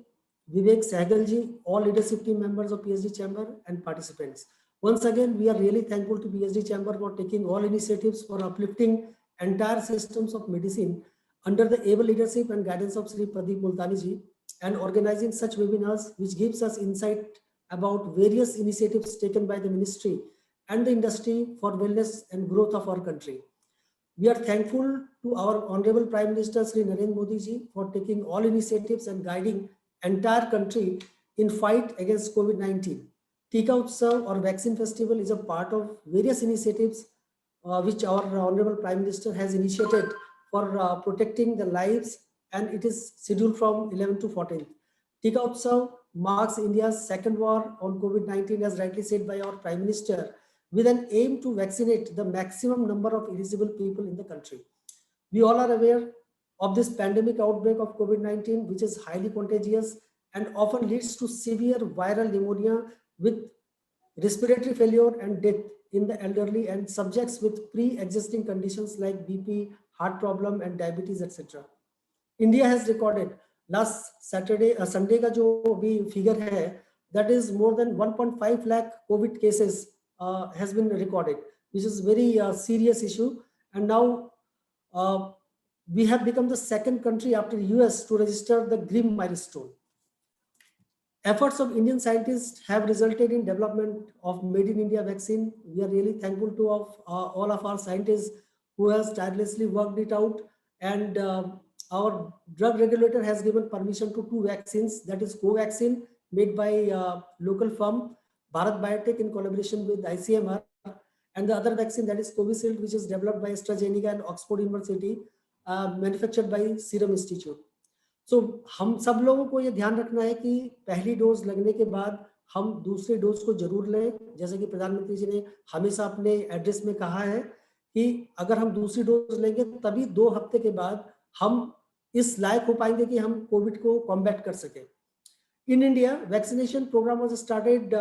Vivek Sehgalji, all leadership team members of PSG Chamber and participants. Once again, we are really thankful to PSG Chamber for taking all initiatives for uplifting entire systems of medicine under the able leadership and guidance of Sri Pradeep Multani ji, and organizing such webinars which gives us insight about various initiatives taken by the ministry and the industry for wellness and growth of our country. We are thankful to our Honorable Prime Minister Sri Narendra Modi ji for taking all initiatives and guiding entire country in fight against COVID-19. Tika Utsav or Vaccine Festival is a part of various initiatives which our Honorable Prime Minister has initiated for protecting the lives, and it is scheduled from 11th to 14th. Tika Utsav marks India's second war on COVID-19, as rightly said by our Prime Minister, with an aim to vaccinate the maximum number of eligible people in the country. We all are aware of this pandemic outbreak of COVID-19, which is highly contagious and often leads to severe viral pneumonia with respiratory failure and death in the elderly and subjects with pre-existing conditions like BP, heart problem and diabetes, etc. India has recorded last Sunday का जो भी figure है, that is more than 1.5 lakh COVID cases has been recorded, which is very serious issue. And now we have become the second country after US to register the grim milestone. Efforts of Indian scientists have resulted in development of Made in India vaccine. We are really thankful to all of our scientists who has tirelessly worked it out, and our drug regulator has given permission to 2 vaccines, that is Covaxin made by local firm Bharat Biotech in collaboration with ICMR, and the other vaccine, that is Covishield, which is developed by AstraZeneca and Oxford University, manufactured by Serum Institute. So हम सब लोगों को ये ध्यान रखना है कि पहली डोज लगने के बाद हम दूसरी डोज को जरूर लें, जैसे कि प्रधानमंत्री जी ने हमेशा अपने एड्रेस में कहा है कि अगर हम दूसरी डोज लेंगे तभी 2 हफ्ते के बाद हम इस लायक हो पाएंगे कि हम कोविड को कॉम्बैट कर सकें. In India, vaccination program was started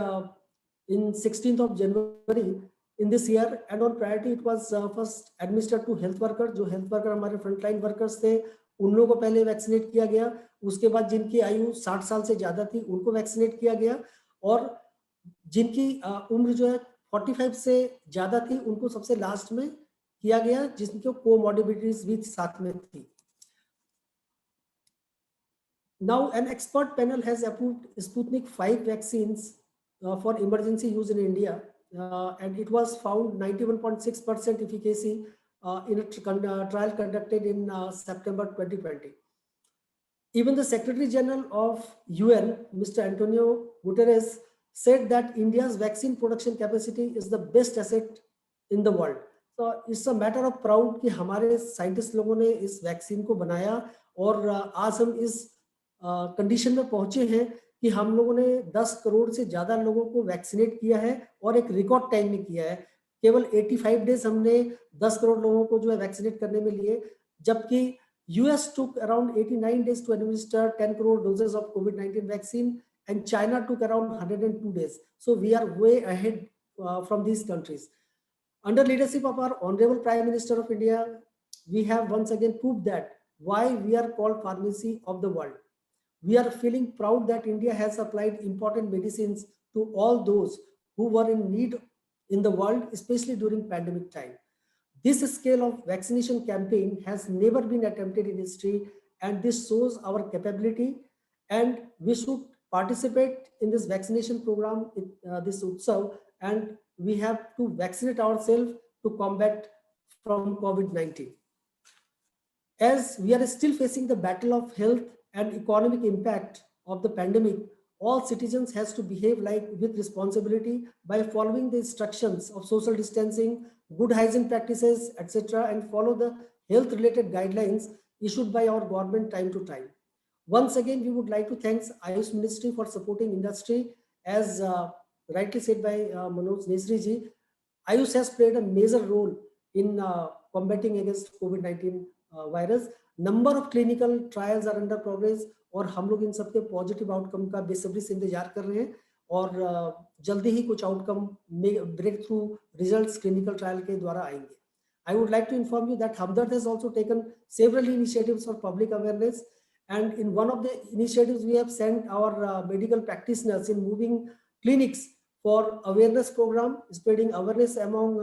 in 16th of January in this year, and on priority it was first administered to health workers. जो health worker हमारे frontline workers थे, उन लोगों को पहले वैक्सीनेट किया गया. उसके बाद जिनकी आयु 60 साल से ज्यादा थी उनको वैक्सीनेट किया गया, और जिनकी उम्र जो है 45 से ज्यादा थी उनको सबसे लास्ट में किया गया, जिनको कोमॉर्बिडिटीज भी साथ में थी. Now an expert panel has approved Sputnik 5 vaccines for emergency use in India, and it was found 91.6% efficacy in a trial conducted in September 2020. Even the Secretary General of UN, Mr. Antonio Guterres, said that India's vaccine production capacity is the best asset in the world. So it's a matter of proud कि हमारे scientist लोगों ने इस vaccine को बनाया, और आज हम इस कंडीशन में पहुंचे हैं कि हम लोगों ने 10 करोड़ से ज्यादा लोगों को वैक्सीनेट किया है, और एक रिकॉर्ड टाइम में किया है. केवल 85 डेज हमने 10 करोड़ लोगों को जो है वैक्सीनेट करने में लिए, जबकि US took around 89 days to administer 10 crore doses of COVID-19 vaccine, and China took around 102 days. So we are way ahead from these countries. Under leadership of our Honorable Prime Minister of India, we have once again proved that why we are called pharmacy of the world. We are feeling proud that India has supplied important medicines to all those who were in need in the world, especially during pandemic time. This scale of vaccination campaign has never been attempted in history, and this shows our capability, and we should participate in this vaccination program, this Utsav, and we have to vaccinate ourselves to combat from COVID-19. As we are still facing the battle of health and economic impact of the pandemic, all citizens has to behave with responsibility by following the instructions of social distancing, good hygiene practices, etc., and follow the health related guidelines issued by our government time to time. Once again, we would like to thank Ayush Ministry for supporting industry. As rightly said by Manoj Nesri ji, Ayush has played a major role in combating against COVID-19 virus. Number of clinical trials are under progress, और हम लोग इन सबके positive outcome का बेसब्री से इंतजार कर रहे हैं, और जल्दी ही कुछ outcome breakthrough results clinical trial के द्वारा आएंगे. I would like to inform you that Hamdard has also taken several initiatives for public awareness, And in one of the initiatives, we have sent our medical practitioners in moving clinics for awareness program, spreading awareness among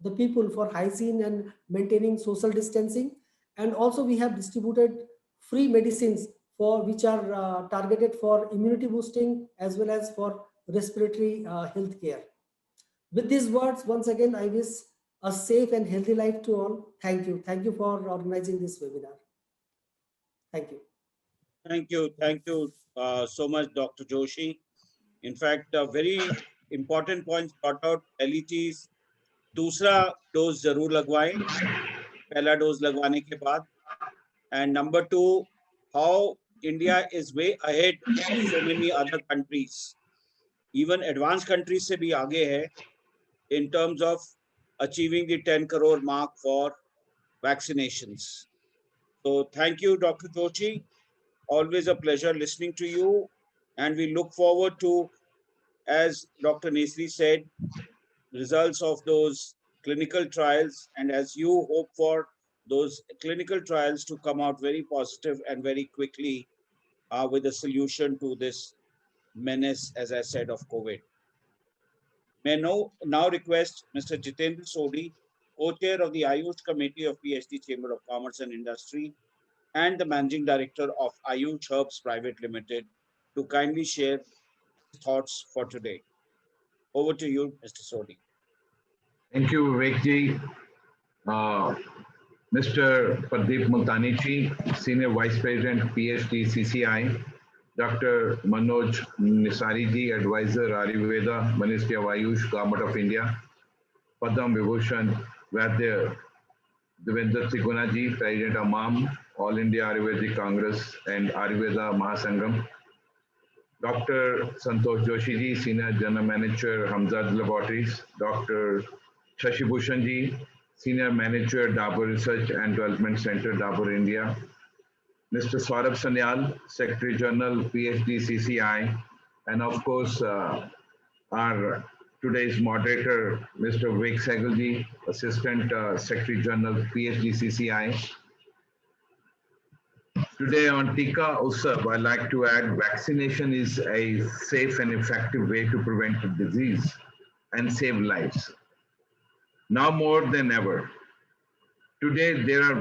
the people for hygiene and maintaining social distancing. And also we have distributed free medicines for which are targeted for immunity boosting as well as for respiratory health care. With these words, once again, I wish a safe and healthy life to all. Thank you. Thank you for organizing this webinar. Thank you. Thank you. Thank you so much, Dr. Joshi. In fact, a very important point brought out, LETs दूसरा dose जरूर लगवाएं, पहला dose लगवाने के बाद. And number two, how India is way ahead of so many other countries. Even advanced countries से भी आगे है in terms of achieving the 10 crore mark for vaccinations. So thank you, Dr. Joshi. Always a pleasure listening to you. And we look forward to, as Dr. Nesri said, results of those clinical trials. And as you hope for those clinical trials to come out very positive and very quickly with a solution to this menace, as I said, of COVID. May now request Mr. Jitendra Sodhi, co-chair of the Ayush Committee of PhD Chamber of Commerce and Industry and the Managing Director of Ayush Herbs Private Limited, to kindly share his thoughts for today. Over to you, Mr. Sodhi. Thank you, Vivekji. Mr. Pradeep Multani ji, Senior Vice President, PhD, CCI. Dr. Manoj Nisari ji, Advisor, Ayurveda, Ministry of Ayush, Government of India. Padam Vibhushan Vaidya Devendra Triguna ji, President AMAM, All India Ayurvedic Congress and Ayurveda Mahasangam. Dr. Santosh Joshi ji, Senior General Manager, Hamzad Laboratories. Dr. Shashi Bhushan ji, Senior Manager, Dabur Research and Development Center, Dabur, India. Mr. Saurabh Sanyal, Secretary General, PhD, CCI. And of course, our today's moderator, Mr. Vivek Sehgal ji, Assistant Secretary General, PhD, CCI. Today on Tika Utsav, I'd like to add vaccination is a safe and effective way to prevent disease and save lives. Now more than ever, today there are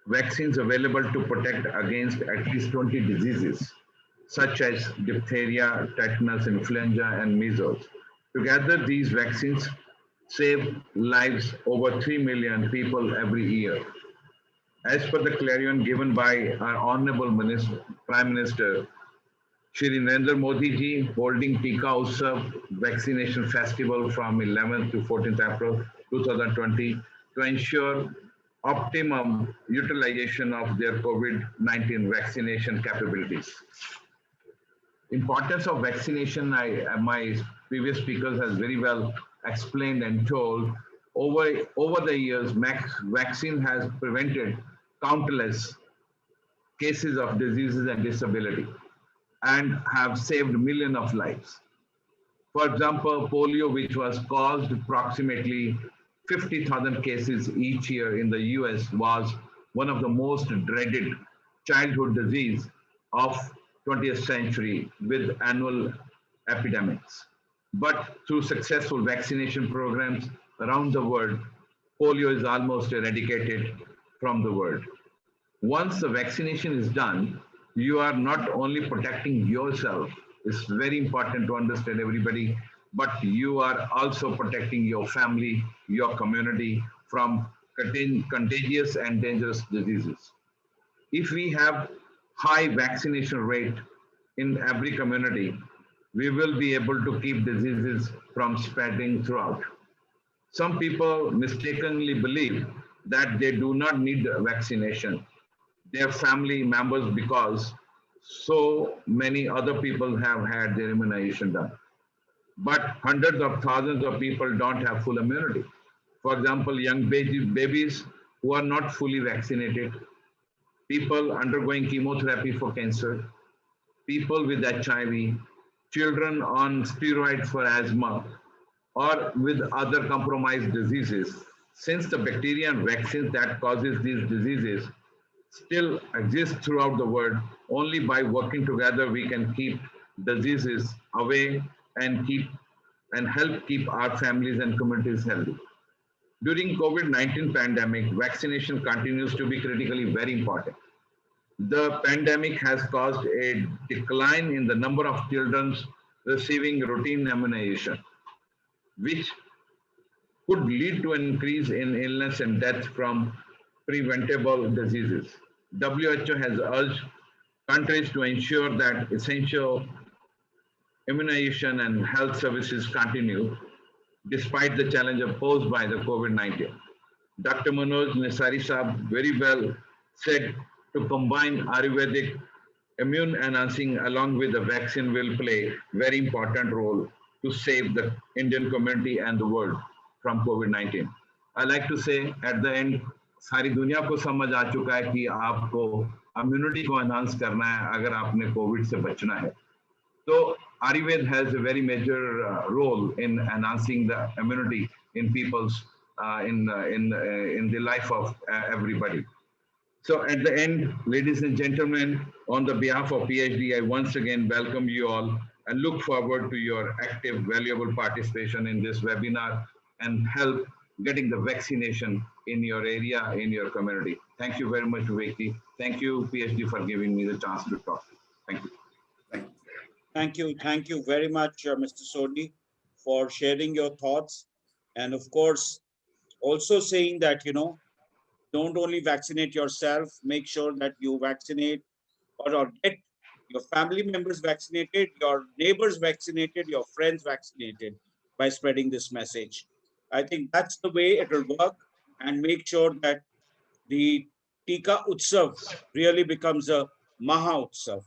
vaccines available to protect against at least 20 diseases, such as diphtheria, tetanus, influenza, and measles. Together, these vaccines save lives over 3 million people every year. As per the clarion given by our Honorable Prime Minister, Shri Narendra Modi ji, holding Tika Utsav Vaccination Festival from 11th to 14th April 2020 to ensure optimum utilization of their COVID-19 vaccination capabilities. Importance of vaccination, my previous speakers has very well explained and told. Over the years, vaccine has prevented countless cases of diseases and disability and have saved millions of lives. For example, polio, which was caused approximately 50,000 cases each year in the US, was one of the most dreaded childhood disease of 20th century with annual epidemics. But through successful vaccination programs around the world, polio is almost eradicated from the world. Once the vaccination is done, you are not only protecting yourself, it's very important to understand everybody, but you are also protecting your family, your community from contagious and dangerous diseases. If we have high vaccination rate in every community, we will be able to keep diseases from spreading throughout. Some people mistakenly believe that they do not need vaccination, their family members, because so many other people have had their immunization done. But hundreds of thousands of people don't have full immunity. For example, young babies who are not fully vaccinated, people undergoing chemotherapy for cancer, people with HIV, children on steroids for asthma, or with other compromised diseases. Since the bacteria and vaccines that causes these diseases still exist throughout the world. Only by working together we can keep diseases away and help keep our families and communities healthy. During COVID-19 pandemic, vaccination continues to be critically very important. The pandemic has caused a decline in the number of children receiving routine immunization, which could lead to an increase in illness and death from preventable diseases. WHO has urged countries to ensure that essential immunization and health services continue despite the challenge posed by the COVID-19. Dr. Manoj Nesari Saab very well said to combine Ayurvedic immune enhancing along with the vaccine will play very important role to save the Indian community and the world from COVID-19. I like to say at the end, सारी दुनिया को समझ आ चुका है कि आपको immunity को enhance करना है अगर आपने कोविड से बचना है. So Ayurveda has a very major role in enhancing the immunity in people's in the life of everybody. So at the end, ladies and gentlemen, on the behalf of PhD, I once again welcome you all and look forward to your active, valuable participation in this webinar and help getting the vaccination in your area, in your community. Thank you very much, Vivek. Thank you, PhD, for giving me the chance to talk. Thank you. Thank you. Thank you very much, Mr. Sodhi, for sharing your thoughts. And of course, also saying that, don't only vaccinate yourself, make sure that you vaccinate or get your family members vaccinated, your neighbors vaccinated, your friends vaccinated by spreading this message. I think that's the way it will work, and make sure that the Tika Utsav really becomes a Maha Utsav.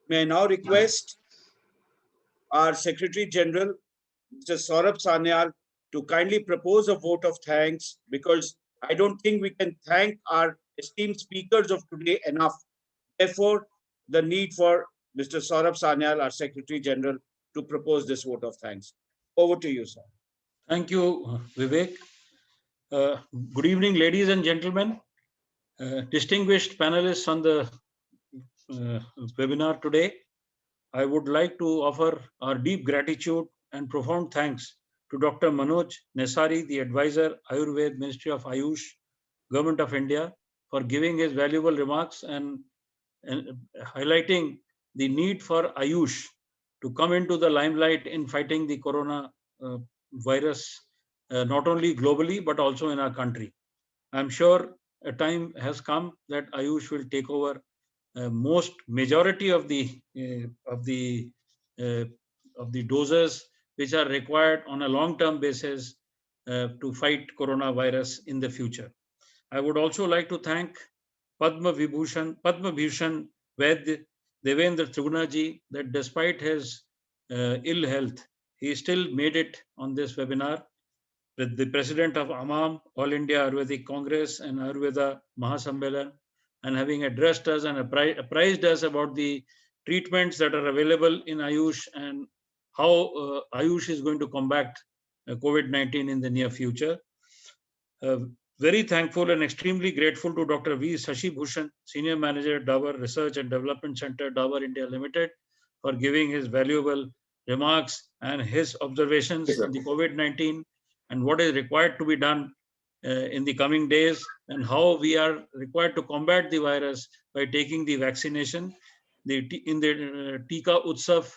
May I now request our Secretary General, Mr. Saurabh Sanyal, to kindly propose a vote of thanks, because I don't think we can thank our esteemed speakers of today enough. Therefore, the need for Mr. Saurabh Sanyal, our Secretary General, to propose this vote of thanks. Over to you, sir. Thank you, Vivek. Good evening, ladies and gentlemen, distinguished panelists on the webinar today. I would like to offer our deep gratitude and profound thanks to Dr. Manoj Nesari, the advisor, Ayurveda, Ministry of Ayush, Government of India, for giving his valuable remarks and highlighting the need for Ayush to come into the limelight in fighting the corona virus, not only globally, but also in our country. I'm sure a time has come that Ayush will take over most majority of the doses which are required on a long-term basis to fight coronavirus in the future. I would also like to thank Padma Bhushan Vaid Devendra Trigunaji, that despite his ill health, he still made it on this webinar, with the president of AMAM, All India Ayurvedic Congress and Ayurveda Mahasammelan, and having addressed us and apprised us about the treatments that are available in Ayush and how Ayush is going to combat COVID-19 in the near future. Very thankful and extremely grateful to Dr. V. Shashi Bhushan, Senior Manager at Dabur Research and Development Center, Dabur India Limited, for giving his valuable remarks and his observations on the COVID-19 and what is required to be done in the coming days, and how we are required to combat the virus by taking the vaccination. In the Tika Utsav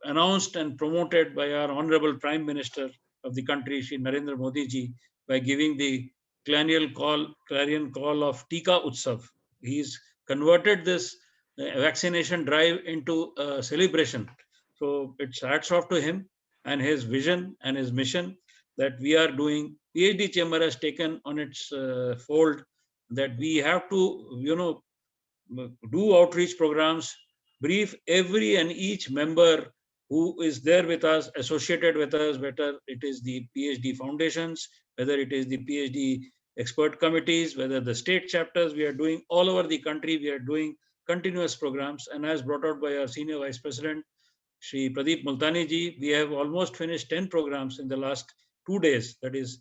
announced and promoted by our Honorable Prime Minister of the country, Shri Narendra Modi ji, by giving the clarion call of Tika Utsav. He's converted this vaccination drive into a celebration. So it's hats off to him and his vision and his mission that we are doing. PhD Chamber has taken on its fold that we have to, do outreach programs, brief every and each member who is there with us, associated with us, whether it is the PhD foundations, whether it is the PhD expert committees, whether the state chapters. We are doing all over the country, we are doing continuous programs. And as brought out by our Senior Vice President, Shri Pradeep Multani ji, we have almost finished 10 programs in the last 2 days, that is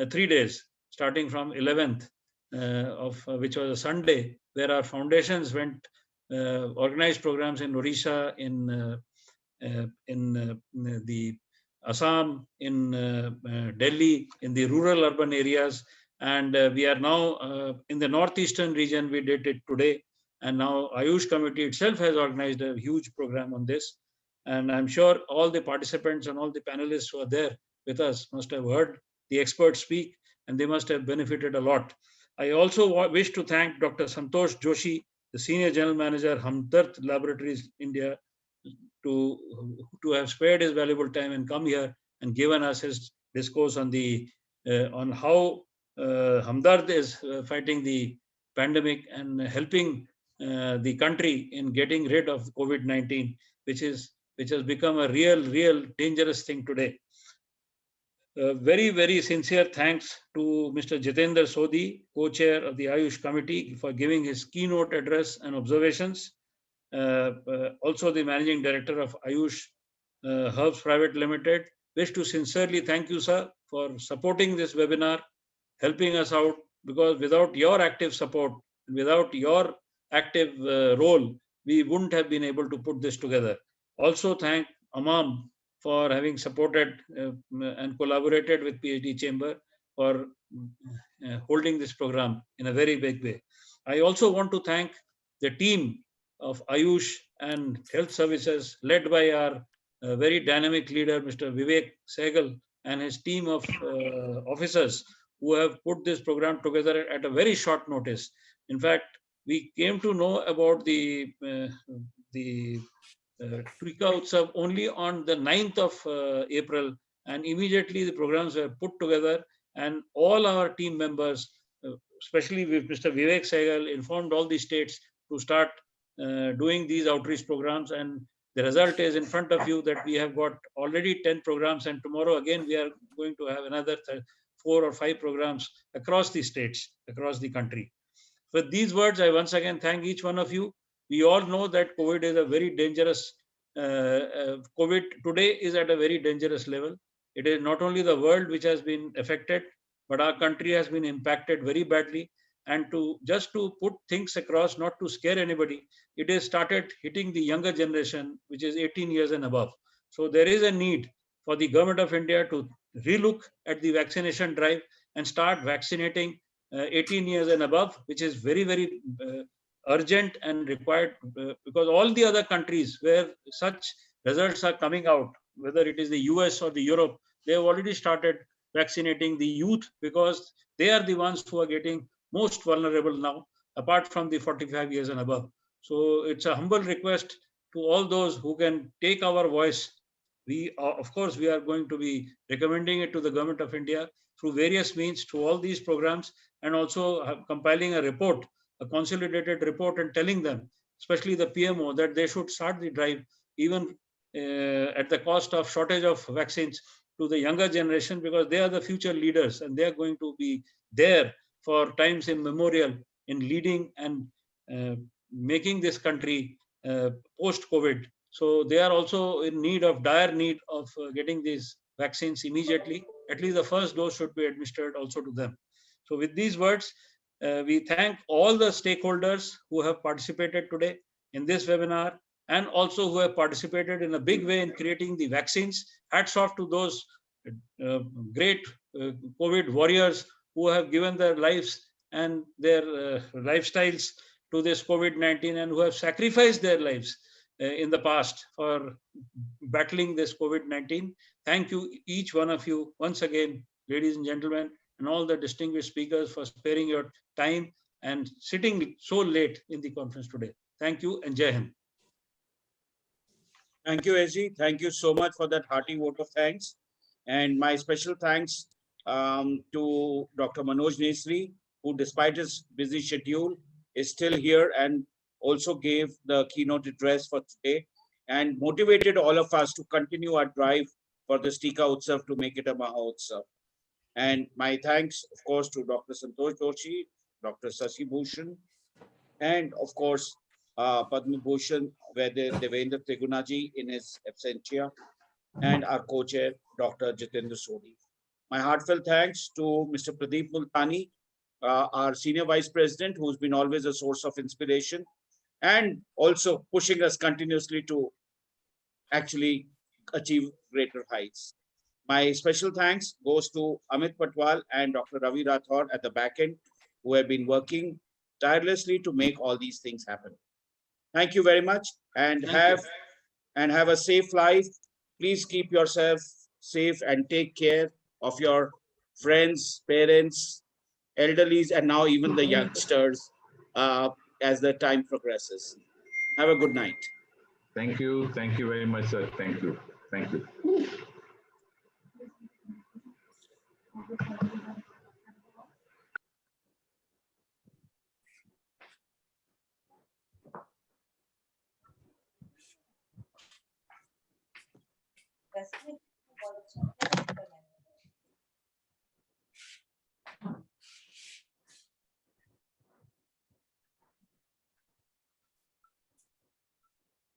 3 days, starting from 11th which was a Sunday, where our foundations went organized programs in Odisha, in the Assam, in Delhi, in the rural urban areas, and we are now in the northeastern region. We did it today, and now Ayush Committee itself has organized a huge program on this. And I'm sure all the participants and all the panelists who are there with us must have heard the experts speak, and they must have benefited a lot. I also wish to thank Dr. Santosh Joshi, the Senior General Manager, Hamdard Laboratories India, to have spared his valuable time and come here and given us his discourse on the on how Hamdard is fighting the pandemic and helping the country in getting rid of COVID-19, which has become a real dangerous thing today. Very, very sincere thanks to Mr. Jitendra Sodhi, co-chair of the Ayush Committee, for giving his keynote address and observations. Also the managing director of Ayush Herbs Private Limited. Wish to sincerely thank you, sir, for supporting this webinar, helping us out, because without your active support, without your active role, we wouldn't have been able to put this together. Also thank Amam for having supported and collaborated with PhD Chamber for holding this program in a very big way. I also want to thank the team of Ayush and Health Services, led by our very dynamic leader, Mr. Vivek Sehgal, and his team of officers who have put this program together at a very short notice. In fact, we came to know about the Tika Utsav only on the 9th of April, and immediately the programs were put together, and all our team members, especially with Mr. Vivek Sehgal, informed all the states to start doing these outreach programs. And the result is in front of you, that we have got already 10 programs, and tomorrow again we are going to have another 4 or 5 programs across the states, across the country. With these words, I once again thank each one of you. We all know that COVID is a very dangerous, COVID today is at a very dangerous level. It is not only the world which has been affected, but our country has been impacted very badly. And just to put things across, not to scare anybody, it has started hitting the younger generation, which is 18 years and above. So there is a need for the government of India to relook at the vaccination drive and start vaccinating 18 years and above, which is very, very urgent and required, because all the other countries where such results are coming out, whether it is the US or the Europe, they have already started vaccinating the youth, because they are the ones who are getting most vulnerable now, apart from the 45 years and above. So it's a humble request to all those who can take our voice. We, of course, we are going to be recommending it to the government of India through various means to all these programs, and also compiling a report, a consolidated report, and telling them, especially the PMO, that they should start the drive, even at the cost of shortage of vaccines, to the younger generation, because they are the future leaders, and they are going to be there for times immemorial in leading and making this country post-COVID. So they are also in need of, dire need of getting these vaccines immediately. At least the first dose should be administered also to them. So with these words, we thank all the stakeholders who have participated today in this webinar, and also who have participated in a big way in creating the vaccines. Hats off to those great COVID warriors who have given their lives and their lifestyles to this COVID-19, and who have sacrificed their lives in the past for battling this COVID-19. Thank you, each one of you, once again, ladies and gentlemen, and all the distinguished speakers, for sparing your time and sitting so late in the conference today. Thank you, and Jai Hind. Thank you, SG. Thank you so much for that hearty vote of thanks. And my special thanks to Dr. Manoj Nesri, who, despite his busy schedule, is still here and also gave the keynote address for today and motivated all of us to continue our drive for the Tika Utsav to make it a Maha Utsav. And my thanks, of course, to Dr. Santosh Joshi, Dr. Shashi Bhushan, and of course, Padma Bhushan, Devendra Trigunaji in his absentia, and our co-chair, Dr. Jitendra Sodhi. My heartfelt thanks to Mr. Pradeep Multani, our Senior Vice President, who's been always a source of inspiration and also pushing us continuously to actually achieve greater heights. My special thanks goes to Amit Patwal and Dr. Ravi Rathod at the back end, who have been working tirelessly to make all these things happen. Thank you very much, and have a safe life. Please keep yourself safe and take care of your friends, parents, elderlies, and now even the youngsters as the time progresses. Have a good night. Thank you. Thank you very much, sir. Thank you. Thank you. That's it.